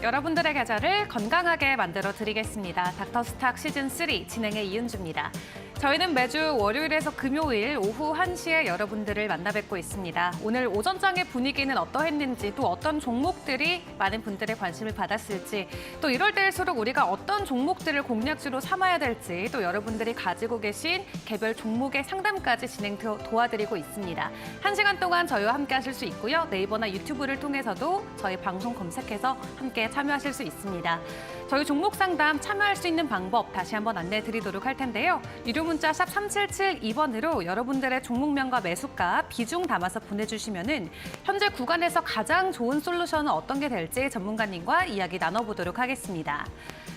여러분들의 계절을 건강하게 만들어 드리겠습니다. 닥터스탁 시즌3 진행의 이은주입니다. 저희는 매주 월요일에서 금요일 오후 1시에 여러분들을 만나 뵙고 있습니다. 오늘 오전장의 분위기는 어떠했는지, 또 어떤 종목들이 많은 분들의 관심을 받았을지, 또 이럴 때일수록 우리가 어떤 종목들을 공략주로 삼아야 될지, 또 여러분들이 가지고 계신 개별 종목의 상담까지 진행 도와드리고 있습니다. 1시간 동안 저희와 함께 하실 수 있고요. 네이버나 유튜브를 통해서도 저희 방송 검색해서 함께 참여하실 수 있습니다. 저희 종목 상담 참여할 수 있는 방법 다시 한번 안내해 드리도록 할 텐데요. 유료 문자 샵 3772번으로 여러분들의 종목명과 매수가 비중 담아서 보내주시면은 현재 구간에서 가장 좋은 솔루션은 어떤 게 될지 전문가님과 이야기 나눠보도록 하겠습니다.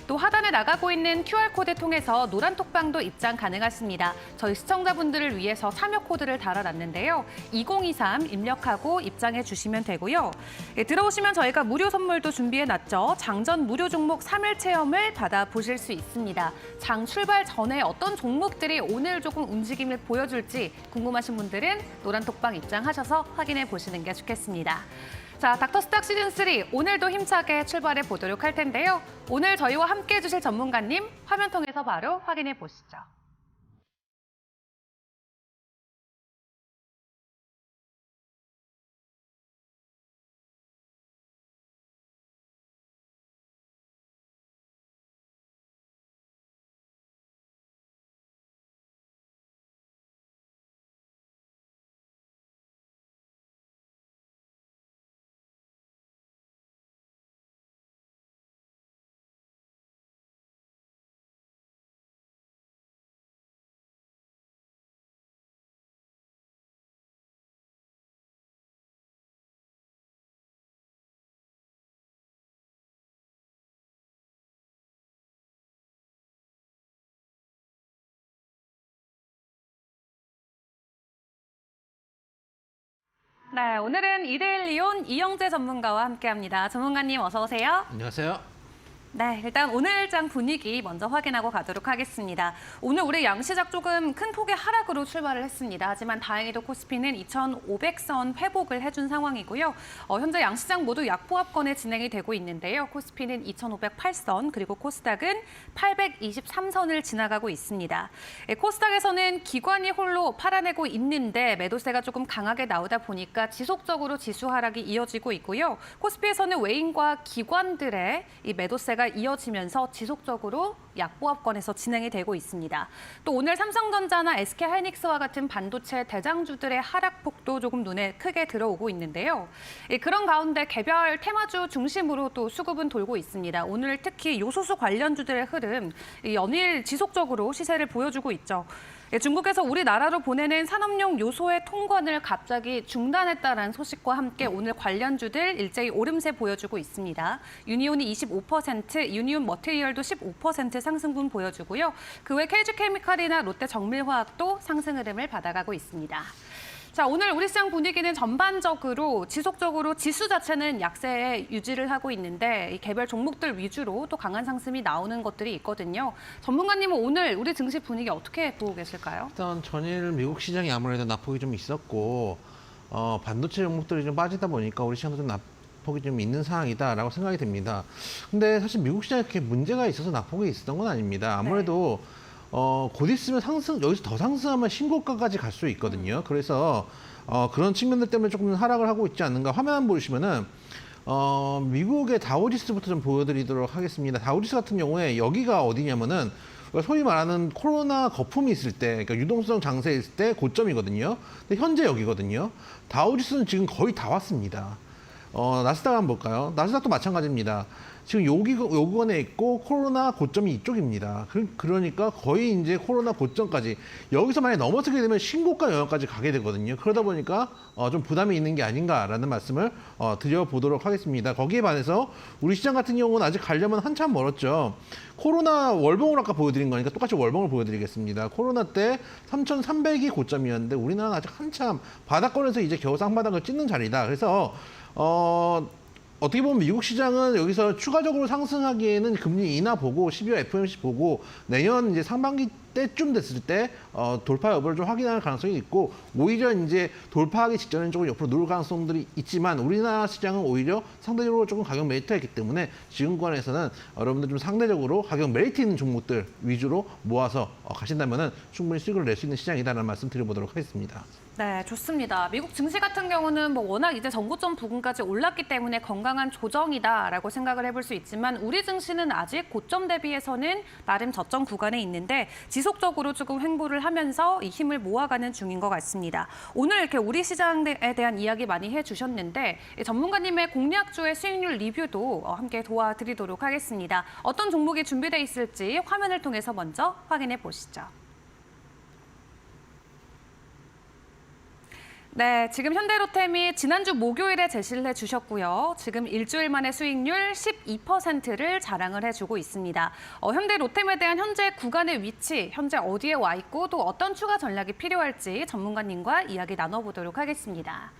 또 하단에 나가고 있는 QR코드 통해서 노란톡방도 입장 가능하십니다. 저희 시청자분들을 위해서 참여 코드를 달아놨는데요. 2023 입력하고 입장해 주시면 되고요. 들어오시면 저희가 무료 선물도 준비해놨죠. 장전 무료 종목 3일 체험을 받아보실 수 있습니다. 장 출발 전에 어떤 종목들이 오늘 조금 움직임을 보여줄지 궁금하신 분들은 노란톡방 입장하셔서 확인해 보시는 게 좋겠습니다. 자, 닥터스탁 시즌3 오늘도 힘차게 출발해 보도록 할 텐데요. 오늘 저희와 함께 해주실 전문가님 화면 통해서 바로 확인해 보시죠. 네, 오늘은 이데일리온 이영재 전문가와 함께합니다. 전문가님 어서 오세요. 안녕하세요. 네, 일단 오늘 장 분위기 먼저 확인하고 가도록 하겠습니다. 오늘 우리 양시장 조금 큰 폭의 하락으로 출발을 했습니다. 하지만 다행히도 코스피는 2,500선 회복을 해준 상황이고요. 현재 양시장 모두 약보합권에 진행이 되고 있는데요. 코스피는 2,508선, 그리고 코스닥은 823선을 지나가고 있습니다. 코스닥에서는 기관이 홀로 팔아내고 있는데 매도세가 조금 강하게 나오다 보니까 지속적으로 지수 하락이 이어지고 있고요. 코스피에서는 외인과 기관들의 이 매도세가 이어지면서 지속적으로 약보합권에서 진행이 되고 있습니다. 또 오늘 삼성전자나 SK하이닉스와 같은 반도체 대장주들의 하락폭도 조금 눈에 크게 들어오고 있는데요. 그런 가운데 개별 테마주 중심으로 또 수급은 돌고 있습니다. 오늘 특히 요소수 관련주들의 흐름, 연일 지속적으로 시세를 보여주고 있죠. 중국에서 우리나라로 보내는 산업용 요소의 통관을 갑자기 중단했다는 소식과 함께 오늘 관련주들 일제히 오름세 보여주고 있습니다. 유니온이 25%, 유니온 머티리얼도 15% 상승분 보여주고요. 그 외 KG케미칼이나 롯데정밀화학도 상승 흐름을 받아가고 있습니다. 자, 오늘 우리 시장 분위기는 전반적으로 지속적으로 지수 자체는 약세에 유지를 하고 있는데 이 개별 종목들 위주로 또 강한 상승이 나오는 것들이 있거든요. 전문가님은 오늘 우리 증시 분위기 어떻게 보고 계실까요? 일단 전일 미국 시장이 아무래도 낙폭이 좀 있었고 반도체 종목들이 좀 빠지다 보니까 우리 시장도 좀 낙폭이 좀 있는 상황이다라고 생각이 됩니다. 근데 사실 미국 시장에 그렇게 문제가 있어서 낙폭이 있었던 건 아닙니다. 아무래도 곧 있으면 여기서 더 상승하면 신고가까지 갈 수 있거든요. 그래서 그런 측면들 때문에 조금 하락을 하고 있지 않는가. 화면 한번 보시면은 미국의 다우지수부터 좀 보여드리도록 하겠습니다. 다우지수 같은 경우에 여기가 어디냐면은 소위 말하는 코로나 거품이 있을 때, 그러니까 유동성 장세 있을 때 고점이거든요. 근데 현재 여기거든요. 다우지수는 지금 거의 다 왔습니다. 나스닥 한번 볼까요? 나스닥도 마찬가지입니다. 지금 여기 요건에 있고 코로나 고점이 이쪽입니다. 그러니까 거의 이제 코로나 고점까지 여기서 만약에 넘어서게 되면 신고가 영역까지 가게 되거든요. 그러다 보니까 좀 부담이 있는 게 아닌가라는 말씀을 드려보도록 하겠습니다. 거기에 반해서 우리 시장 같은 경우는 아직 가려면 한참 멀었죠. 코로나 월봉을 아까 보여드린 거니까 똑같이 월봉을 보여드리겠습니다. 코로나 때 3,300이 고점이었는데 우리나라는 아직 한참 바닥권에서 이제 겨우 쌍바닥을 찍는 자리다. 그래서 어떻게 보면 미국 시장은 여기서 추가적으로 상승하기에는 금리 인하 보고 12월 FOMC 보고 내년 이제 상반기 때쯤 됐을 때 돌파 여부를 좀 확인할 가능성이 있고 오히려 이제 돌파하기 직전에 조금 옆으로 누를 가능성들이 있지만 우리나라 시장은 오히려 상대적으로 조금 가격 메리트가 있기 때문에 지금 구간에서는 여러분들 좀 상대적으로 가격 메리트 있는 종목들 위주로 모아서 가신다면은 충분히 수익을 낼 수 있는 시장이다라는 말씀 드려보도록 하겠습니다. 네, 좋습니다. 미국 증시 같은 경우는 뭐 워낙 이제 전고점 부근까지 올랐기 때문에 건강한 조정이다라고 생각을 해볼 수 있지만 우리 증시는 아직 고점 대비해서는 나름 저점 구간에 있는데 지속적으로 조금 횡보를 하면서 이 힘을 모아가는 중인 것 같습니다. 오늘 이렇게 우리 시장에 대한 이야기 많이 해주셨는데 전문가님의 공략주의 수익률 리뷰도 함께 도와드리도록 하겠습니다. 어떤 종목이 준비되어 있을지 화면을 통해서 먼저 확인해 보시죠. 네, 지금 현대로템이 지난주 목요일에 제시를 해주셨고요. 지금 일주일 만에 수익률 12%를 자랑을 해주고 있습니다. 현대로템에 대한 현재 구간의 위치, 현재 어디에 와 있고 또 어떤 추가 전략이 필요할지 전문가님과 이야기 나눠보도록 하겠습니다.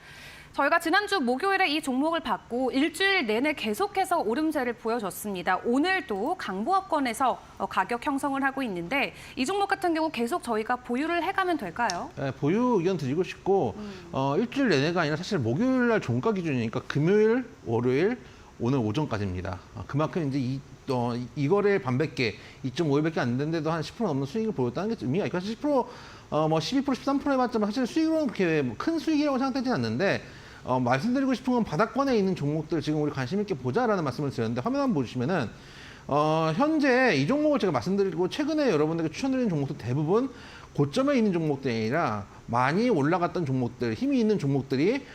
저희가 지난주 목요일에 이 종목을 받고 일주일 내내 계속해서 오름세를 보여줬습니다. 오늘도 강보합권에서 가격 형성을 하고 있는데 이 종목 같은 경우 계속 저희가 보유를 해가면 될까요? 네, 보유 의견 드리고 싶고 일주일 내내가 아니라 사실 목요일 날 종가 기준이니까 금요일, 월요일, 오늘 오전까지입니다. 그만큼 이제 이 거래일 반밖에 2.5일밖에 안 됐는데도 한 10% 넘는 수익을 보였다는 게 의미가 있고 사실 10% 뭐 12%, 13% 해봤자면 사실 수익으로는 그렇게 큰 수익이라고 생각되진 않는데 말씀드리고 싶은 건 바닥권에 있는 종목들 지금 우리 관심 있게 보자라는 말씀을 드렸는데 화면 한번 보시면은 현재 이 종목을 제가 말씀드리고 최근에 여러분들께 추천드리는 종목들 대부분 고점에 있는 종목들이 아니라 많이 올라갔던 종목들, 힘이 있는 종목들이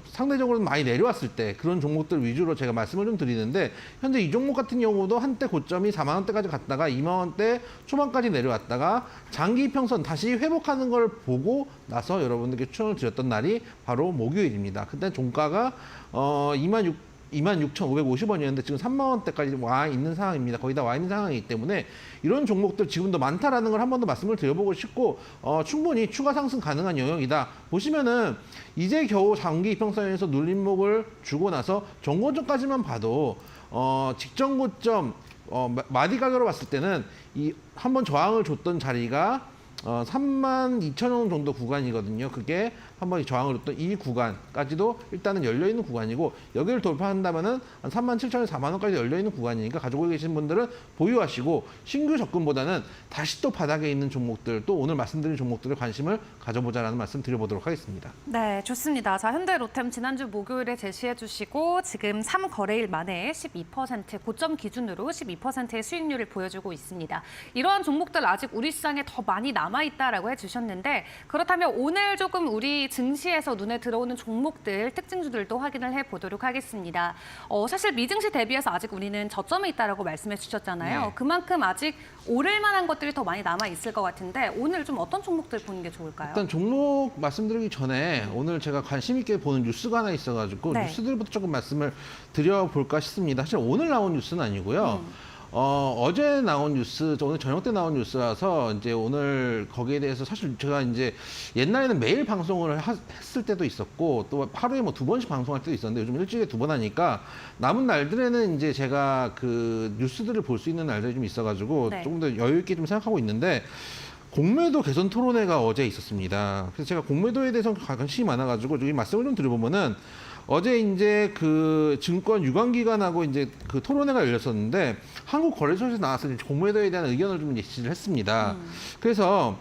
상대적으로 많이 내려왔을 때 그런 종목들 위주로 제가 말씀을 좀 드리는데 현재 이 종목 같은 경우도 한때 고점이 4만 원대까지 갔다가 2만 원대 초반까지 내려왔다가 장기 이평선 다시 회복하는 걸 보고 나서 여러분들께 추천을 드렸던 날이 바로 목요일입니다. 그때 종가가 26,550원이었는데 지금 3만 원대까지 와 있는 상황입니다. 거의 다 와 있는 상황이기 때문에 이런 종목들 지금도 많다라는 걸 한 번 더 말씀을 드려보고 싶고 충분히 추가 상승 가능한 영역이다. 보시면은 이제 겨우 장기 이평선에서 눌림목을 주고 나서 전고점까지만 봐도 직전 고점 마디 가격으로 봤을 때는 이 한번 저항을 줬던 자리가 32,000원 정도 구간이거든요. 그게 한번 저항을 줬던 이 구간까지도 일단은 열려있는 구간이고 여기를 돌파한다면은 한 37,000원, 4만 원까지 열려있는 구간이니까 가지고 계신 분들은 보유하시고 신규 접근보다는 다시 또 바닥에 있는 종목들 또 오늘 말씀드린 종목들에 관심을 가져보자라는 말씀 드려보도록 하겠습니다. 네, 좋습니다. 자, 현대로템 지난주 목요일에 제시해 주시고 지금 3거래일 만에 12% 고점 기준으로 12%의 수익률을 보여주고 있습니다. 이러한 종목들 아직 우리 시장에 더 많이 남아있다라고 해주셨는데 그렇다면 오늘 조금 우리 증시에서 눈에 들어오는 종목들, 특징주들도 확인을 해보도록 하겠습니다. 사실 미증시 대비해서 아직 우리는 저점에 있다라고 말씀해 주셨잖아요. 네. 그만큼 아직 오를 만한 것들이 더 많이 남아있을 것 같은데 오늘 좀 어떤 종목들 보는 게 좋을까요? 일단 종목 말씀드리기 전에 오늘 제가 관심 있게 보는 뉴스가 하나 있어가지고 네. 뉴스들부터 조금 말씀을 드려볼까 싶습니다. 사실 오늘 나온 뉴스는 아니고요. 어제 나온 뉴스, 오늘 저녁 때 나온 뉴스라서 이제 오늘 거기에 대해서 사실 제가 이제 옛날에는 매일 방송을 했을 때도 있었고 또 하루에 뭐 2번씩 방송할 때도 있었는데 요즘 일주일에 2번 하니까 남은 날들에는 이제 제가 그 뉴스들을 볼 수 있는 날들이 좀 있어가지고 네. 조금 더 여유 있게 좀 생각하고 있는데 공매도 개선 토론회가 어제 있었습니다. 그래서 제가 공매도에 대해서 관심이 많아가지고 여기 말씀을 좀 드려보면은 어제 이제 그 증권 유관기관하고 이제 그 토론회가 열렸었는데 한국거래소에서 나와서 이제 공매도에 대한 의견을 좀 제시를 했습니다. 그래서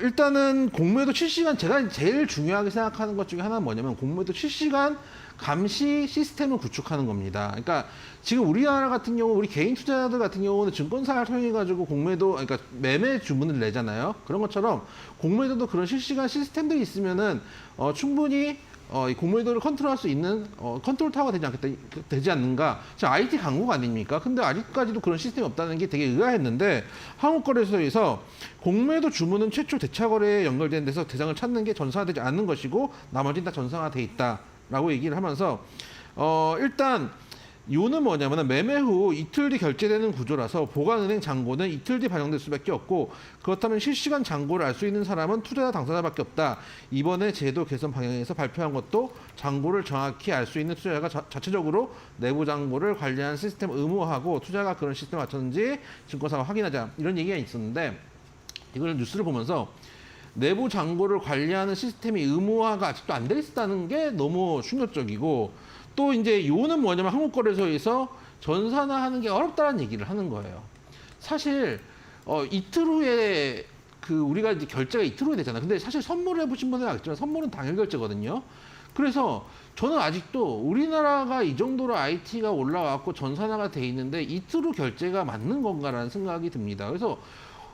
일단은 공매도 실시간 제가 제일 중요하게 생각하는 것 중에 하나는 뭐냐면 공매도 실시간 감시 시스템을 구축하는 겁니다. 그러니까 지금 우리나라 같은 경우 우리 개인 투자자들 같은 경우는 증권사를 통해 가지고 공매도 그러니까 매매 주문을 내잖아요. 그런 것처럼 공매도도 그런 실시간 시스템들이 있으면은 충분히 이 공매도를 컨트롤할 수 있는 컨트롤 타워가 되지 않는가? 지금 IT 강국 아닙니까? 근데 아직까지도 그런 시스템이 없다는 게 되게 의아했는데 한국거래소에서 공매도 주문은 최초 대차거래에 연결된 데서 대상을 찾는 게 전산화되지 않는 것이고 나머지는 다 전산화돼 있다라고 얘기를 하면서 일단 이유는 뭐냐면 매매 후 이틀 뒤 결제되는 구조라서 보관은행 잔고는 이틀 뒤 반영될 수밖에 없고 그렇다면 실시간 잔고를 알 수 있는 사람은 투자자 당사자밖에 없다. 이번에 제도 개선 방향에서 발표한 것도 잔고를 정확히 알 수 있는 투자자가 자체적으로 내부 잔고를 관리하는 시스템을 의무화하고 투자가 그런 시스템을 맞췄는지 증권사가 확인하자. 이런 얘기가 있었는데 이걸 뉴스를 보면서 내부 잔고를 관리하는 시스템이 의무화가 아직도 안 돼 있다는 게 너무 충격적이고 또 이제 요는 뭐냐면 한국거래소에서 전산화하는 게 어렵다는 얘기를 하는 거예요. 사실 이틀 후에 우리가 이제 결제가 이틀 후에 되잖아요. 근데 사실 선물을 해보신 분들은 알겠지만 선물은 당일 결제거든요. 그래서 저는 아직도 우리나라가 이 정도로 IT가 올라왔고 전산화가 돼 있는데 이틀 후 결제가 맞는 건가라는 생각이 듭니다. 그래서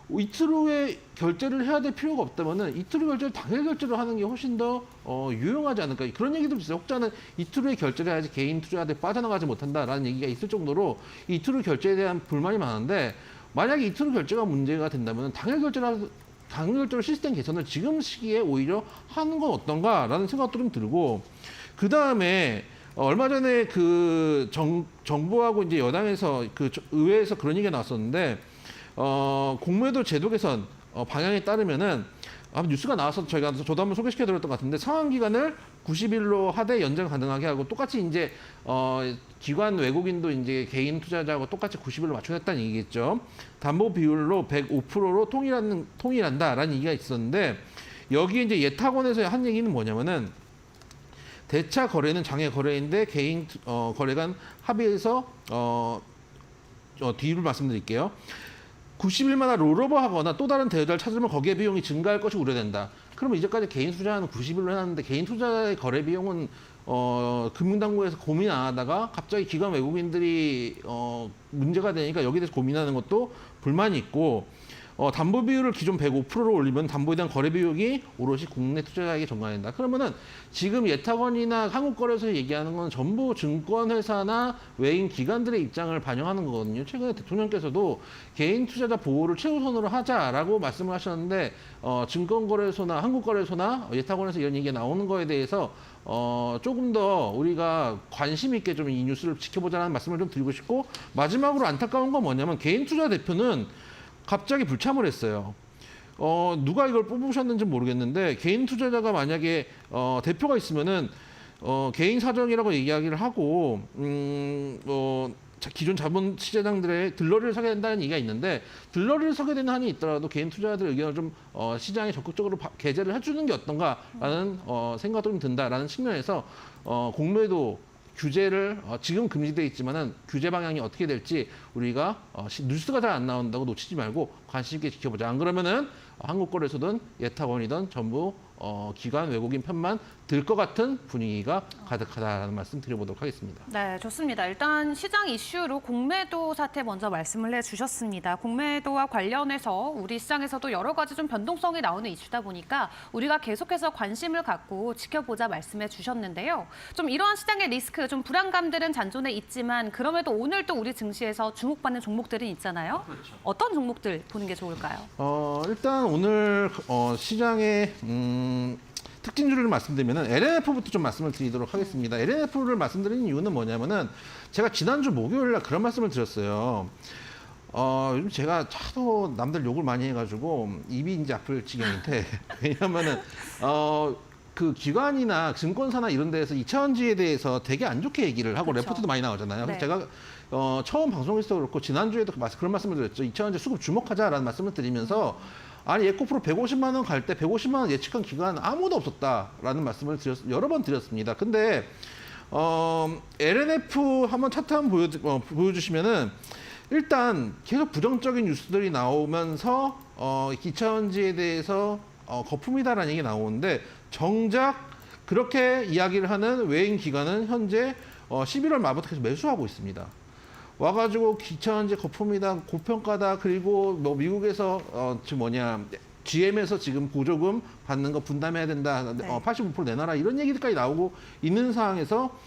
이틀 후에 결제를 해야 될 필요가 없다면은 이틀 후 결제를 당일 결제로 하는 게 훨씬 더 유용하지 않을까 그런 얘기도 있어요. 혹자는 이틀 후에 결제를 해야지 개인 투자자들이 빠져나가지 못한다라는 얘기가 있을 정도로 이틀 후 결제에 대한 불만이 많은데 만약에 이틀 후 결제가 문제가 된다면 당일 결제로 시스템 개선을 지금 시기에 오히려 하는 건 어떤가라는 생각도 좀 들고 그 다음에 얼마 전에 정부하고 이제 여당에서 의회에서 그런 얘기가 나왔었는데. 공매도 제도 개선 방향에 따르면은 뉴스가 나와서 저도 한번 소개시켜 드렸던 것 같은데 상환 기간을 90일로 하되 연장 가능하게 하고 똑같이 이제 기관 외국인도 이제 개인 투자자하고 똑같이 90일로 맞춰냈다는 얘기겠죠. 담보 비율로 105%로 통일한다라는 얘기가 있었는데 여기 이제 예탁원에서 한 얘기는 뭐냐면은 대차 거래는 장외 거래인데 개인 거래 간 합의해서 뒤를 말씀드릴게요. 90일마다 롤오버 하거나 또 다른 대여자를 찾으면 거기에 비용이 증가할 것이 우려된다. 그러면 이제까지 개인 투자는 90일로 해놨는데 개인 투자의 거래 비용은 금융당국에서 고민 안 하다가 갑자기 기관 외국인들이 문제가 되니까 여기에 대해서 고민하는 것도 불만이 있고 담보 비율을 기존 105%로 올리면 담보에 대한 거래 비용이 오롯이 국내 투자자에게 전가된다. 그러면은 지금 예탁원이나 한국거래소 얘기하는 건 전부 증권회사나 외인 기관들의 입장을 반영하는 거거든요. 최근에 대통령께서도 개인 투자자 보호를 최우선으로 하자라고 말씀을 하셨는데 증권거래소나 한국거래소나 예탁원에서 이런 얘기가 나오는 거에 대해서 조금 더 우리가 관심 있게 좀 이 뉴스를 지켜보자는 말씀을 좀 드리고 싶고 마지막으로 안타까운 건 뭐냐면 개인 투자 대표는 갑자기 불참을 했어요. 누가 이걸 뽑으셨는지 모르겠는데 개인 투자자가 만약에 대표가 있으면은 개인 사정이라고 이야기를 하고 기존 자본 시장들의 들러리를 서게 된다는 얘기가 있는데 들러리를 서게 되는 한이 있더라도 개인 투자자들의 의견을 좀 시장에 적극적으로 개재를 해주는 게 어떤가라는 생각도 좀 든다라는 측면에서 공매도 규제를 지금 금지돼 있지만은 규제 방향이 어떻게 될지 우리가 뉴스가 잘 안 나온다고 놓치지 말고 관심 있게 지켜보자. 안 그러면은 한국거래소든 예탁원이든 전부 기관 외국인 편만 들 것 같은 분위기가 가득하다라는 말씀 드려보도록 하겠습니다. 네, 좋습니다. 일단 시장 이슈로 공매도 사태 먼저 말씀을 해주셨습니다. 공매도와 관련해서 우리 시장에서도 여러 가지 좀 변동성이 나오는 이슈다 보니까 우리가 계속해서 관심을 갖고 지켜보자 말씀해 주셨는데요. 좀 이러한 시장의 리스크, 좀 불안감들은 잔존해 있지만 그럼에도 오늘 또 우리 증시에서 주목받는 종목들은 있잖아요. 그렇죠. 어떤 종목들 보는 게 좋을까요? 일단 오늘 시장의 특징주를 말씀드리면 LNF부터 좀 말씀을 드리도록 하겠습니다. LNF를 말씀드리는 이유는 뭐냐면은 제가 지난주 목요일 날 그런 말씀을 드렸어요. 요즘 제가 하도 남들 욕을 많이 해가지고 입이 이제 아플 지경인데 왜냐면은 기관이나 증권사나 이런 데에서 2차원지에 대해서 되게 안 좋게 얘기를 하고 그렇죠. 레포트도 많이 나오잖아요. 네. 그래서 제가 처음 방송에서도 그렇고 지난주에도 그런 말씀을 드렸죠. 2차원지 수급 주목하자라는 말씀을 드리면서 아니 에코프로 150만 원 갈 때 150만 원 예측한 기관 아무도 없었다라는 말씀을 여러 번 드렸습니다. 근데 LNF 한번 차트 한번 보여주시면은 일단 계속 부정적인 뉴스들이 나오면서 2차원지에 대해서 거품이다라는 얘기 나오는데 정작 그렇게 이야기를 하는 외인 기관은 현재 11월 말부터 계속 매수하고 있습니다. 와가지고 2차원지 거품이다, 고평가다, 그리고 뭐 미국에서 GM에서 지금 보조금 받는 거 분담해야 된다. 네. 85% 내놔라. 이런 얘기들까지 나오고 있는 상황에서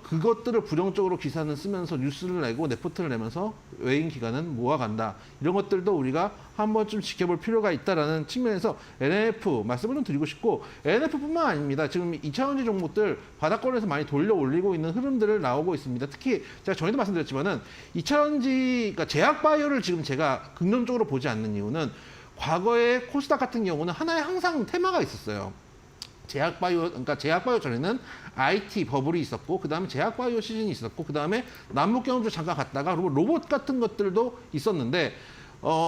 그것들을 부정적으로 기사는 쓰면서 뉴스를 내고 레포트를 내면서 외인 기관은 모아간다. 이런 것들도 우리가 한 번쯤 지켜볼 필요가 있다라는 측면에서 NF 말씀을 좀 드리고 싶고 NF뿐만 아닙니다. 지금 2차원지 종목들 바닥권에서 많이 돌려 올리고 있는 흐름들을 나오고 있습니다. 특히 제가 전에도 말씀드렸지만은 2차원지 그러니까 제약바이오를 지금 제가 긍정적으로 보지 않는 이유는 과거에 코스닥 같은 경우는 하나의 항상 테마가 있었어요. 그러니까 제약바이오 전에는 IT 버블이 있었고, 그 다음에 제약바이오 시즌이 있었고, 그 다음에 남북경주 잠깐 갔다가 그리고 로봇 같은 것들도 있었는데,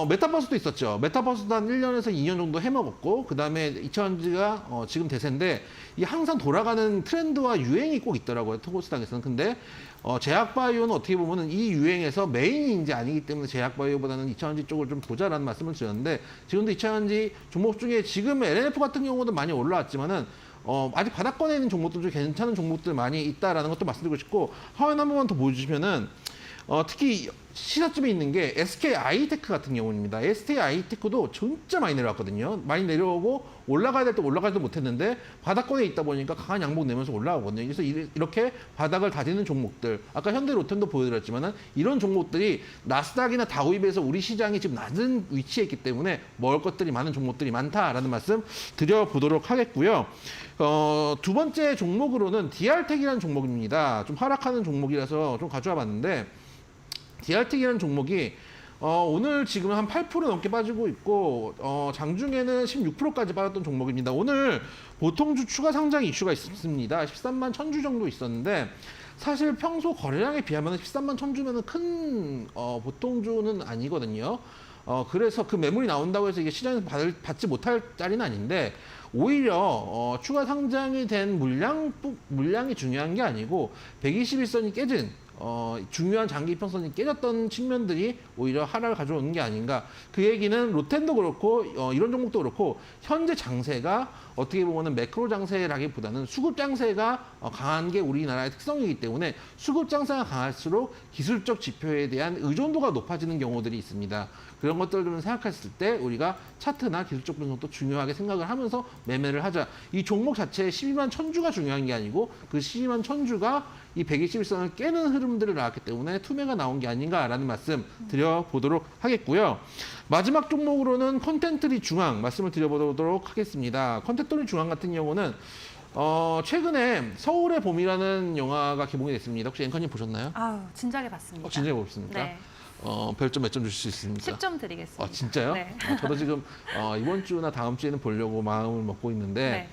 메타버스도 있었죠. 메타버스도 한 1년에서 2년 정도 해먹었고, 그 다음에 2차원지가 지금 대세인데, 이 항상 돌아가는 트렌드와 유행이 꼭 있더라고요. 코스닥에서는. 근데 제약바이오는 어떻게 보면은 이 유행에서 메인이 이제 아니기 때문에 제약바이오보다는 2차원지 쪽을 좀 보자라는 말씀을 드렸는데, 지금도 2차원지 종목 중에 지금 LNF 같은 경우도 많이 올라왔지만은 아직 바닥권에 있는 종목들 중에 괜찮은 종목들 많이 있다라는 것도 말씀드리고 싶고, 화면 한 번만 더 보여주시면은 특히 시사점에 있는 게 SK 아이테크 같은 경우입니다. SK 아이테크도 진짜 많이 내려왔거든요. 많이 내려오고 올라가야 될 때 올라가지도 못했는데 바닥권에 있다 보니까 강한 양봉 내면서 올라가거든요. 그래서 이렇게 바닥을 다지는 종목들, 아까 현대로템도 보여드렸지만은 이런 종목들이 나스닥이나 다우에 비해서 우리 시장이 지금 낮은 위치에 있기 때문에 먹을 것들이 많은 종목들이 많다라는 말씀 드려보도록 하겠고요. 두 번째 종목으로는 DR텍이라는 종목입니다. 좀 하락하는 종목이라서 좀 가져와 봤는데, DR텍이라는 종목이 오늘 지금 한 8% 넘게 빠지고 있고 장중에는 16%까지 빠졌던 종목입니다. 오늘 보통주 추가 상장 이슈가 있습니다. 13만 1000주 정도 있었는데 사실 평소 거래량에 비하면 13만 1000주면 큰 보통주는 아니거든요. 그래서 그 매물이 나온다고 해서 이게 시장에서 받지 못할 자리는 아닌데, 오히려 추가 상장이 된 물량이 중요한 게 아니고 121선이 깨진 중요한 장기 이평선이 깨졌던 측면들이 오히려 하락을 가져오는 게 아닌가. 그 얘기는 로텐도 그렇고 이런 종목도 그렇고 현재 장세가 어떻게 보면 매크로 장세라기보다는 수급 장세가 강한 게 우리나라의 특성이기 때문에 수급 장세가 강할수록 기술적 지표에 대한 의존도가 높아지는 경우들이 있습니다. 그런 것들을 좀 생각했을 때 우리가 차트나 기술적 분석도 중요하게 생각을 하면서 매매를 하자. 이 종목 자체에 12만 1000주가 중요한 게 아니고 그 12만 1000주가 이 121선을 깨는 흐름들을 나왔기 때문에 투매가 나온 게 아닌가라는 말씀 드려보도록 하겠고요. 마지막 종목으로는 컨텐트리 중앙 말씀을 드려보도록 하겠습니다. 컨텐트리 중앙 같은 경우는 최근에 서울의 봄이라는 영화가 개봉이 됐습니다. 혹시 앵커님 보셨나요? 아우, 진작에 봤습니다. 진작에 보셨습니까? 네. 별점 몇 점 주실 수 있습니까? 10점 드리겠습니다. 진짜요? 네. 저도 지금 이번 주나 다음 주에는 보려고 마음을 먹고 있는데 네.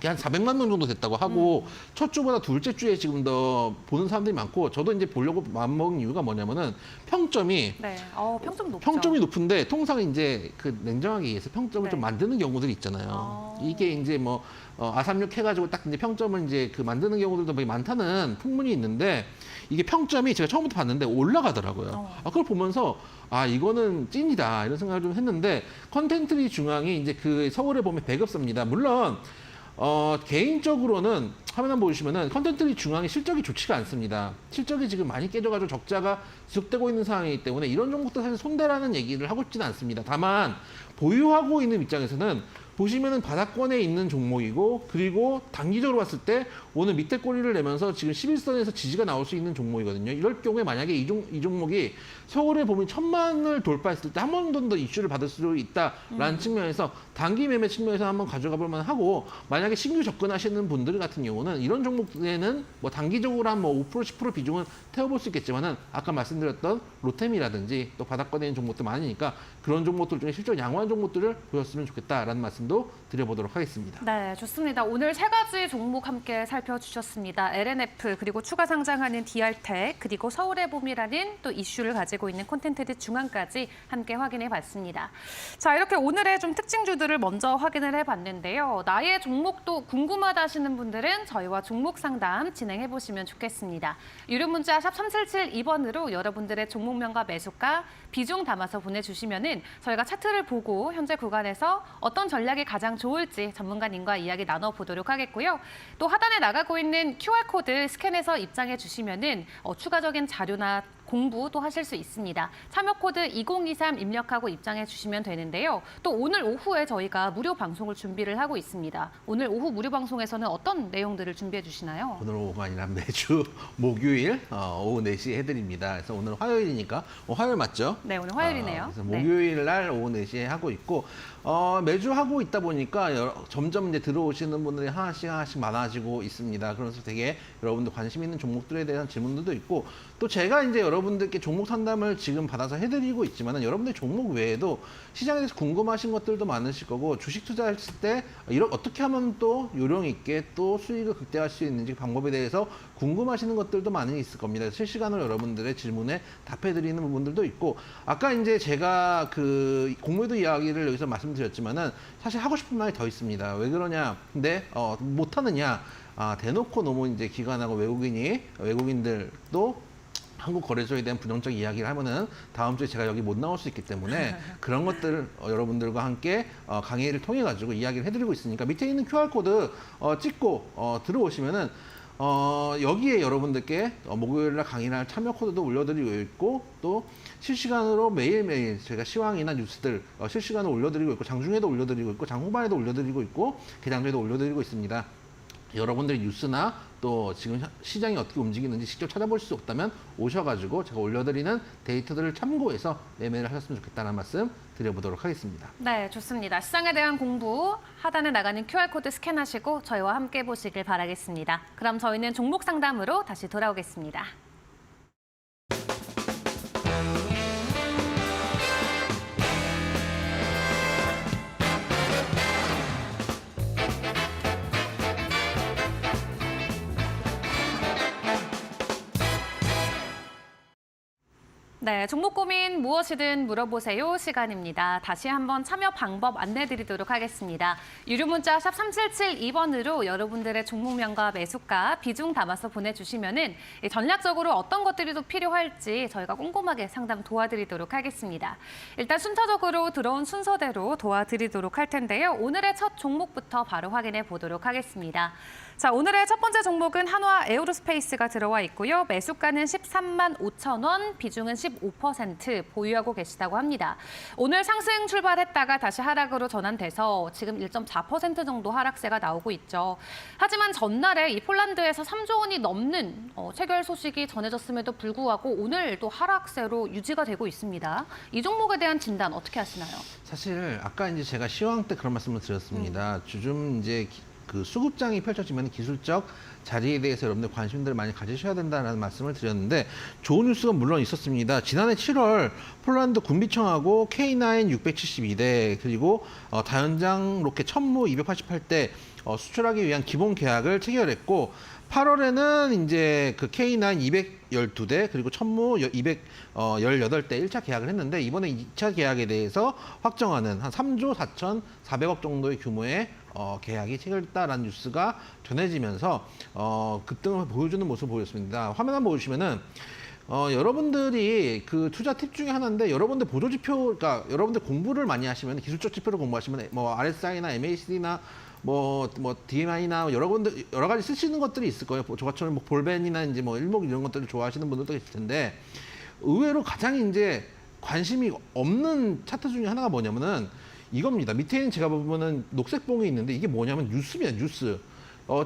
한 400만 명 정도 됐다고 하고 첫 주보다 둘째 주에 지금 더 보는 사람들이 많고, 저도 이제 보려고 마음먹은 이유가 뭐냐면은 평점이 네. 평점 높죠. 평점이 높은데 통상 이제 그 냉정하게 얘기해서 평점을 네. 좀 만드는 경우들이 있잖아요. 이게 이제 뭐 아삼육 해가지고 딱 이제 평점을 이제 그 만드는 경우들도 되게 많다는 풍문이 있는데, 이게 평점이 제가 처음부터 봤는데 올라가더라고요. 그걸 보면서 이거는 찐이다 이런 생각을 좀 했는데, 컨텐트리 중앙이 이제 그 서울에 보면 배급사입니다. 물론 개인적으로는 화면 한번 보시면은 컨텐트리 중앙의 실적이 좋지가 않습니다. 실적이 지금 많이 깨져가지고 적자가 지속되고 있는 상황이기 때문에 이런 종목도 사실 손대라는 얘기를 하고 싶지는 않습니다. 다만 보유하고 있는 입장에서는 보시면은 바닥권에 있는 종목이고, 그리고 단기적으로 봤을 때 오늘 밑에 꼬리를 내면서 지금 11선에서 지지가 나올 수 있는 종목이거든요. 이럴 경우에 만약에 이 종목이 서울에 보면 1000만을 돌파했을 때 한 번 정도 더 이슈를 받을 수 있다라는 측면에서 단기 매매 측면에서 한번 가져가 볼 만하고, 만약에 신규 접근하시는 분들 같은 경우는 이런 종목에는 뭐 단기적으로 한 뭐 5% 10% 비중은 태워볼 수 있겠지만은 아까 말씀드렸던 로템이라든지 또 바닥권에 있는 종목도 많으니까 그런 종목들 중에 실적 양호한 종목들을 보였으면 좋겠다라는 말씀도 드려보도록 하겠습니다. 네, 좋습니다. 오늘 세 가지 종목 함께 살펴주셨습니다. LNF, 그리고 추가 상장하는 DR텍, 그리고 서울의 봄이라는 또 이슈를 가지고 있는 콘텐츠드 중앙까지 함께 확인해 봤습니다. 자, 이렇게 오늘의 좀 특징주들을 먼저 확인을 해봤는데요. 나의 종목도 궁금하다 하시는 분들은 저희와 종목 상담 진행해 보시면 좋겠습니다. 유료 문자 샵 3772번으로 여러분들의 종목명과 매수가, 비중 담아서 보내주시면은 저희가 차트를 보고 현재 구간에서 어떤 전략이 가장 좋을지 전문가님과 이야기 나눠보도록 하겠고요. 또 하단에 나가고 있는 QR코드 스캔해서 입장해 주시면은 추가적인 자료나 공부도 하실 수 있습니다. 참여 코드 2023 입력하고 입장해 주시면 되는데요. 또 오늘 오후에 저희가 무료 방송을 준비를 하고 있습니다. 오늘 오후 무료 방송에서는 어떤 내용들을 준비해 주시나요? 오늘 오후가 아니라 매주 목요일 오후 4시에 해드립니다. 그래서 오늘 화요일이니까 화요일 맞죠? 네, 오늘 화요일이네요. 그래서 네. 목요일 날 오후 4시에 하고 있고 매주 하고 있다 보니까 점점 이제 들어오시는 분들이 하나씩 많아지고 있습니다. 그래서 되게 여러분들 관심 있는 종목들에 대한 질문들도 있고 또 제가 이제 여러분들께 종목 상담을 지금 받아서 해드리고 있지만은 여러분들 종목 외에도 시장에 대해서 궁금하신 것들도 많으실 거고 주식 투자했을 때 어떻게 하면 또 요령 있게 또 수익을 극대화할 수 있는지 방법에 대해서 궁금하시는 것들도 많이 있을 겁니다. 실시간으로 여러분들의 질문에 답해드리는 부분들도 있고 아까 이제 제가 그 공모도 이야기를 여기서 말씀드렸지만은 사실 하고 싶은 말이 더 있습니다. 왜 그러냐? 근데 못하느냐? 대놓고 너무 이제 기관하고 외국인들도 한국 거래소에 대한 부정적 이야기를 하면은 다음 주에 제가 여기 못 나올 수 있기 때문에 그런 것들 여러분들과 함께 강의를 통해 가지고 이야기를 해드리고 있으니까 밑에 있는 QR 코드 찍고 들어오시면은 여기에 여러분들께 목요일날 강의날 참여 코드도 올려드리고 있고 또 실시간으로 매일매일 제가 시황이나 뉴스들 실시간으로 올려드리고 있고 장중에도 올려드리고 있고 장후반에도 올려드리고 있고 개장주에도 올려드리고 있습니다. 여러분들이 뉴스나 또 지금 시장이 어떻게 움직이는지 직접 찾아볼 수 없다면 오셔가지고 제가 올려드리는 데이터들을 참고해서 매매를 하셨으면 좋겠다는 말씀 드려보도록 하겠습니다. 네, 좋습니다. 시장에 대한 공부 하단에 나가는 QR코드 스캔하시고 저희와 함께 보시길 바라겠습니다. 그럼 저희는 종목 상담으로 다시 돌아오겠습니다. 네, 종목 고민 무엇이든 물어보세요 시간입니다. 다시 한번 참여 방법 안내드리도록 하겠습니다. 유료 문자 샵 3772번으로 여러분들의 종목명과 매수가, 비중 담아서 보내주시면은 전략적으로 어떤 것들이 더 필요할지 저희가 꼼꼼하게 상담 도와드리도록 하겠습니다. 일단 순차적으로 들어온 순서대로 도와드리도록 할 텐데요. 오늘의 첫 종목부터 바로 확인해 보도록 하겠습니다. 자, 오늘의 첫 번째 종목은 한화 에어로스페이스가 들어와 있고요. 매수가는 13만 5천 원, 비중은 15% 보유하고 계시다고 합니다. 오늘 상승 출발했다가 다시 하락으로 전환돼서 지금 1.4% 정도 하락세가 나오고 있죠. 하지만 전날에 이 폴란드에서 3조 원이 넘는 체결 소식이 전해졌음에도 불구하고 오늘 또 하락세로 유지가 되고 있습니다. 이 종목에 대한 진단 어떻게 하시나요? 사실 아까 이제 제가 시황 때 그런 말씀을 드렸습니다. 요즘 이제 그 수급장이 펼쳐지면 기술적 자리에 대해서 여러분들 관심들을 많이 가지셔야 된다는 말씀을 드렸는데 좋은 뉴스가 물론 있었습니다. 지난해 7월 폴란드 군비청하고 K9 672대 그리고 다연장 로켓 천무 288대 수출하기 위한 기본 계약을 체결했고 8월에는 이제 그 K9 212대 그리고 천무 218대 1차 계약을 했는데 이번에 2차 계약에 대해서 확정하는 한 3조 4,400억 정도의 규모의 계약이 체결됐다라는 뉴스가 전해지면서 급등을 보여주는 모습을 보였습니다. 화면 한번 보시면은 여러분들이 그 투자 팁 중에 하나인데 여러분들 보조지표, 그러니까 여러분들 공부를 많이 하시면 기술적 지표를 공부하시면 뭐 RSI나 MACD나 뭐 DMI나 여러 가지 쓰시는 것들이 있을 거예요. 저처럼 뭐 볼벤이나 이제 뭐 일목 이런 것들을 좋아하시는 분들도 계실 텐데 의외로 가장 이제 관심이 없는 차트 중에 하나가 뭐냐면은 이겁니다. 밑에는 제가 보면은 녹색 봉이 있는데 이게 뭐냐면 뉴스입니다. 뉴스.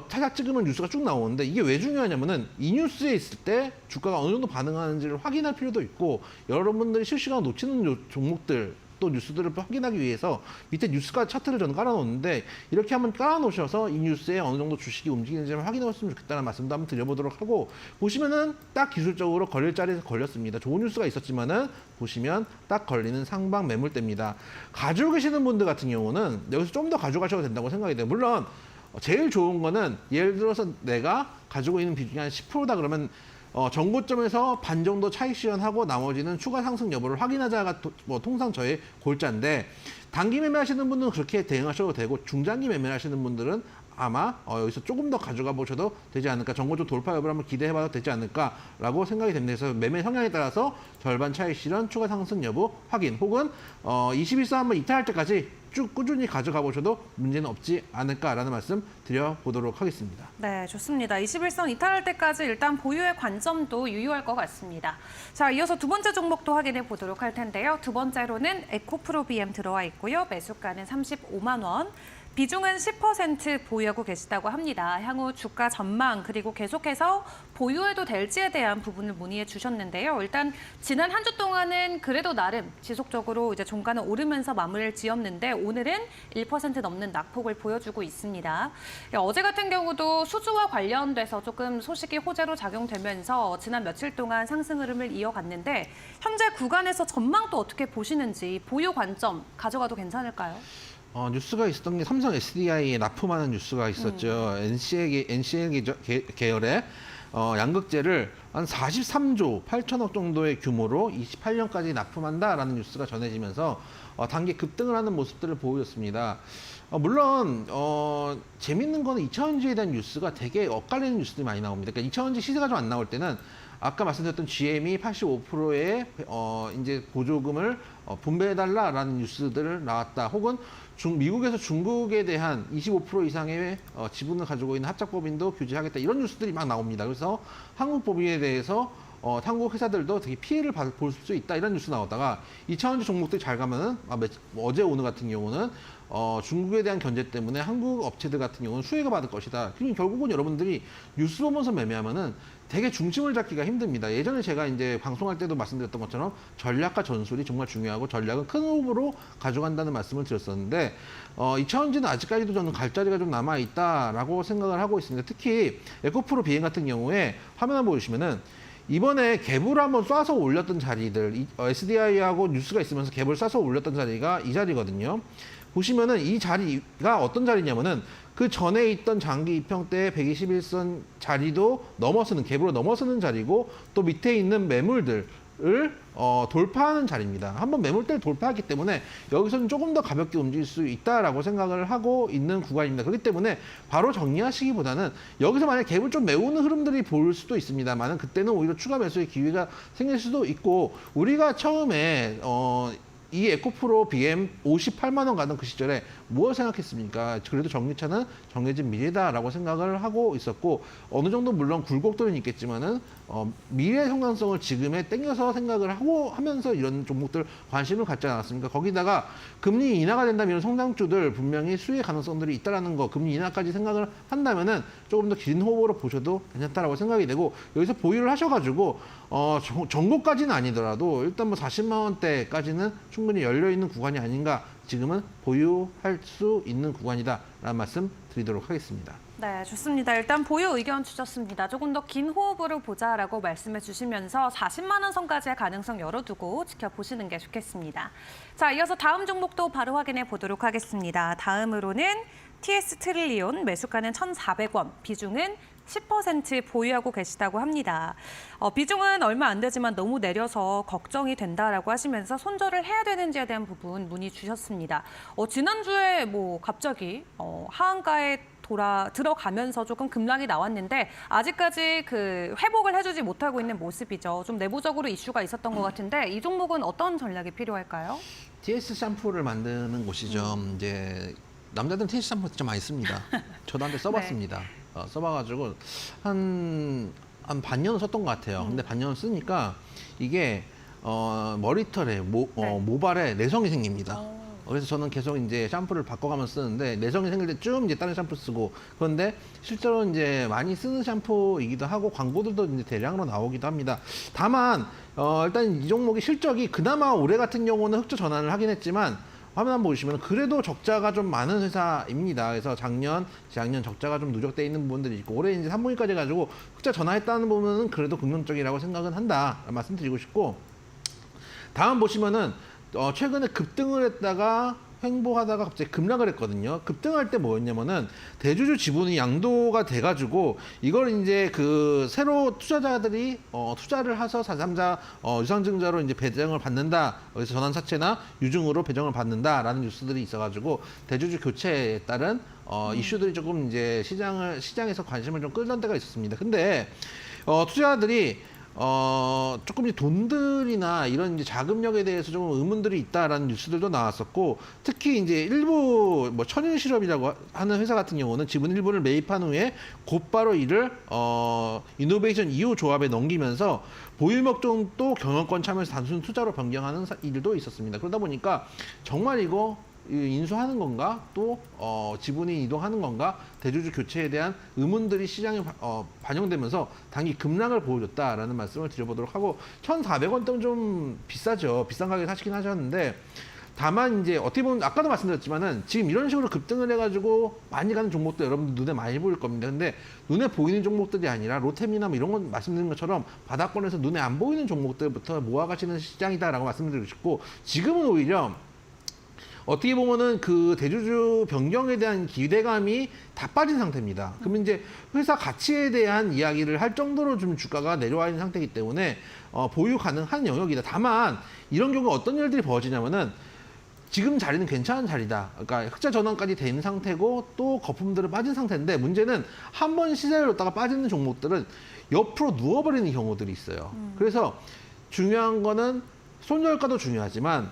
타자 찍으면 뉴스가 쭉 나오는데 이게 왜 중요하냐면은 이 뉴스에 있을 때 주가가 어느 정도 반응하는지를 확인할 필요도 있고 여러분들이 실시간으로 놓치는 종목들 또 뉴스들을 확인하기 위해서 밑에 뉴스가 차트를 저는 깔아놓는데 이렇게 한번 깔아놓으셔서 이 뉴스에 어느 정도 주식이 움직이는지를 확인해봤으면 좋겠다는 말씀도 한번 드려보도록 하고 보시면은 딱 기술적으로 걸릴 자리에서 걸렸습니다. 좋은 뉴스가 있었지만은 보시면 딱 걸리는 상방 매물대입니다. 가지고 계시는 분들 같은 경우는 여기서 좀 더 가져가셔도 된다고 생각이 돼요. 물론 제일 좋은 거는 예를 들어서 내가 가지고 있는 비중이 한 10%다 그러면 정고점에서 반 정도 차익 실현하고 나머지는 추가 상승 여부를 확인하자가 통상 저의 골자인데 단기 매매하시는 분들은 그렇게 대응하셔도 되고 중장기 매매하시는 분들은 아마 여기서 조금 더 가져가 보셔도 되지 않을까, 정고점 돌파 여부를 한번 기대해봐도 되지 않을까라고 생각이 됩니다. 그래서 매매 성향에 따라서 절반 차익 실현, 추가 상승 여부 확인 혹은 21선 한번 이탈할 때까지 쭉 꾸준히 가져가 보셔도 문제는 없지 않을까라는 말씀 드려보도록 하겠습니다. 네, 좋습니다. 21선 이탈할 때까지 일단 보유의 관점도 유효할 것 같습니다. 자, 이어서 두 번째 종목도 확인해 보도록 할 텐데요. 두 번째로는 에코프로 BM 들어와 있고요. 매수가는 35만 원. 비중은 10% 보유하고 계시다고 합니다. 향후 주가 전망 그리고 계속해서 보유해도 될지에 대한 부분을 문의해 주셨는데요. 일단 지난 한 주 동안은 그래도 나름 지속적으로 이제 종가는 오르면서 마무리를 지었는데 오늘은 1% 넘는 낙폭을 보여주고 있습니다. 어제 같은 경우도 수주와 관련돼서 조금 소식이 호재로 작용되면서 지난 며칠 동안 상승 흐름을 이어갔는데 현재 구간에서 전망도 어떻게 보시는지 보유 관점 가져가도 괜찮을까요? 뉴스가 있었던 게 삼성 SDI에 납품하는 뉴스가 있었죠. NCL 계열의 양극재를 한 43조 8천억 정도의 규모로 28년까지 납품한다라는 뉴스가 전해지면서 단기 급등을 하는 모습들을 보였습니다. 물론 재밌는 거는 이차전지에 대한 뉴스가 되게 엇갈리는 뉴스들이 많이 나옵니다. 그러니까 이차전지 시세가 좀 안 나올 때는 아까 말씀드렸던 GM이 85%의 이제 보조금을 분배해달라라는 뉴스들을 나왔다. 혹은 미국에서 중국에 대한 25% 이상의 지분을 가지고 있는 합작법인도 규제하겠다. 이런 뉴스들이 막 나옵니다. 그래서 한국 법인에 대해서 한국 회사들도 되게 피해를 볼 수 있다. 이런 뉴스 나오다가 2차원지 종목들이 잘 가면은 어제 오늘 같은 경우는 중국에 대한 견제 때문에 한국 업체들 같은 경우는 수혜가 받을 것이다. 그러니까 결국은 여러분들이 뉴스 보면서 매매하면은 되게 중심을 잡기가 힘듭니다. 예전에 제가 이제 방송할 때도 말씀드렸던 것처럼 전략과 전술이 정말 중요하고 전략은 큰 호흡으로 가져간다는 말씀을 드렸었는데 2차원지는 아직까지도 저는 갈 자리가 좀 남아 있다라고 생각을 하고 있습니다. 특히 에코프로 비행 같은 경우에 화면 한번 보시면은 이번에 갭을 한번 쏴서 올렸던 자리들, SDI하고 뉴스가 있으면서 갭을 쏴서 올렸던 자리가 이 자리거든요. 보시면은 이 자리가 어떤 자리냐면은 그 전에 있던 장기 입형 때 121선 자리도 넘어서는, 갭으로 넘어서는 자리고 또 밑에 있는 매물들을 돌파하는 자리입니다. 한번 매물대를 돌파했기 때문에 여기서는 조금 더 가볍게 움직일 수 있다라고 생각을 하고 있는 구간입니다. 그렇기 때문에 바로 정리하시기보다는 여기서 만약 갭을 좀 메우는 흐름들이 보일 수도 있습니다만 그때는 오히려 추가 매수의 기회가 생길 수도 있고 우리가 처음에 이 에코프로 BM 58만 원 가던 그 시절에 무엇 생각했습니까? 그래도 전기차는 정해진 미래다라고 생각을 하고 있었고 어느 정도 물론 굴곡들은 있겠지만은 미래 성장성을 지금에 땡겨서 생각을 하고 하면서 이런 종목들 관심을 갖지 않았습니까? 거기다가 금리 인하가 된다면 이런 성장주들 분명히 수혜 가능성들이 있다라는 거, 금리 인하까지 생각을 한다면은 조금 더 긴 호흡으로 보셔도 괜찮다라고 생각이 되고 여기서 보유를 하셔가지고 전고까지는 아니더라도 일단 뭐 40만 원대까지는 충분히 열려 있는 구간이 아닌가. 지금은 보유할 수 있는 구간이다라는 말씀 드리도록 하겠습니다. 네, 좋습니다. 일단 보유 의견 주셨습니다. 조금 더 긴 호흡으로 보자라고 말씀해 주시면서 40만 원 선까지의 가능성 열어두고 지켜보시는 게 좋겠습니다. 자, 이어서 다음 종목도 바로 확인해 보도록 하겠습니다. 다음으로는 TS 트릴리온 매수가는 1,400원, 비중은 10% 보유하고 계시다고 합니다. 비중은 얼마 안 되지만 너무 내려서 걱정이 된다라고 하시면서 손절을 해야 되는지에 대한 부분 문의 주셨습니다. 지난주에 뭐 갑자기 하한가에 들어가면서 조금 급락이 나왔는데 아직까지 그 회복을 해주지 못하고 있는 모습이죠. 좀 내부적으로 이슈가 있었던 것 같은데 이 종목은 어떤 전략이 필요할까요? TS 샴푸를 만드는 곳이죠. 이제 남자들은 TS 샴푸 진짜 많이 씁니다. 저도 한테 써봤습니다. 써봐가지고 한 반년은 썼던 것 같아요. 근데 반년을 쓰니까 이게 머리털에 모발에 내성이 생깁니다. 그래서 저는 계속 이제 샴푸를 바꿔가면서 쓰는데 내성이 생길 때쯤 이제 다른 샴푸 쓰고 그런데 실제로 이제 많이 쓰는 샴푸이기도 하고 광고들도 이제 대량으로 나오기도 합니다. 다만 일단 이 종목의 실적이 그나마 올해 같은 경우는 흑자 전환을 하긴 했지만 화면 한번 보시면 그래도 적자가 좀 많은 회사입니다. 그래서 작년, 재작년 적자가 좀 누적돼 있는 부분들이 있고 올해 이제 3분기까지 가지고 흑자 전환했다는 부분은 그래도 긍정적이라고 생각은 한다 말씀드리고 싶고 다음 보시면은 최근에 급등을 했다가 횡보하다가 갑자기 급락을 했거든요. 급등할 때 뭐였냐면은 대주주 지분이 양도가 돼가지고 이걸 이제 그 새로 투자자들이 투자를 해서 4.3자 유상증자로 이제 배정을 받는다. 그래서 전환사채나 유증으로 배정을 받는다라는 뉴스들이 있어가지고 대주주 교체에 따른 이슈들이 조금 이제 시장에서 관심을 좀 끌던 때가 있었습니다. 근데 투자자들이 조금 이제 돈들이나 이런 이제 자금력에 대해서 좀 의문들이 있다라는 뉴스들도 나왔었고, 특히 이제 일부 뭐 천연 실업이라고 하는 회사 같은 경우는 지분 일부를 매입한 후에 곧바로 이를 이노베이션 2호 조합에 넘기면서 보유 목적도 경영권 참여해서 단순 투자로 변경하는 일도 있었습니다. 그러다 보니까 정말 이거 인수하는 건가, 또 지분이 이동하는 건가, 대주주 교체에 대한 의문들이 시장에 반영되면서 단기 급락을 보여줬다라는 말씀을 드려보도록 하고, 1,400원대는 좀 비싸죠. 비싼 가격에 사시긴 하셨는데, 다만 이제 어떻게 보면 아까도 말씀드렸지만은 지금 이런 식으로 급등을 해가지고 많이 가는 종목도 여러분들 눈에 많이 보일 겁니다. 근데 눈에 보이는 종목들이 아니라 로템이나 뭐 이런 건 말씀드린 것처럼 바닥권에서 눈에 안 보이는 종목들부터 모아가시는 시장이다라고 말씀드리고 싶고, 지금은 오히려 어떻게 보면은 그 대주주 변경에 대한 기대감이 다 빠진 상태입니다. 그러면 이제 회사 가치에 대한 이야기를 할 정도로 좀 주가가 내려와 있는 상태이기 때문에 보유 가능한 영역이다. 다만 이런 경우가 어떤 일들이 벌어지냐면은 지금 자리는 괜찮은 자리다. 그러니까 흑자 전환까지 된 상태고 또 거품들은 빠진 상태인데, 문제는 한 번 시세를 놓다가 빠지는 종목들은 옆으로 누워버리는 경우들이 있어요. 그래서 중요한 거는 손절가도 중요하지만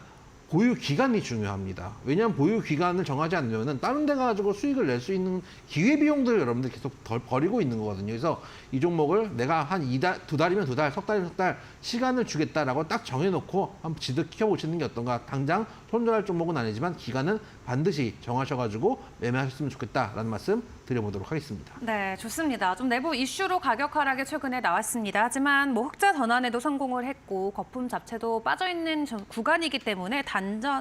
보유 기간이 중요합니다. 왜냐하면 보유 기간을 정하지 않으면은 다른 데 가지고 수익을 낼 수 있는 기회 비용들을 여러분들 계속 버리고 있는 거거든요. 그래서 이 종목을 내가 한 2달이면 2달, 석 달이면 석 달 시간을 주겠다라고 딱 정해놓고 한번 지득해 보시는 게 어떤가. 당장 손절할 종목은 아니지만 기간은 반드시 정하셔가지고 매매하셨으면 좋겠다라는 말씀 드려보도록 하겠습니다. 네, 좋습니다. 좀 내부 이슈로 가격 하락이 최근에 나왔습니다. 하지만 뭐 흑자 전환에도 성공을 했고 거품 자체도 빠져있는 구간이기 때문에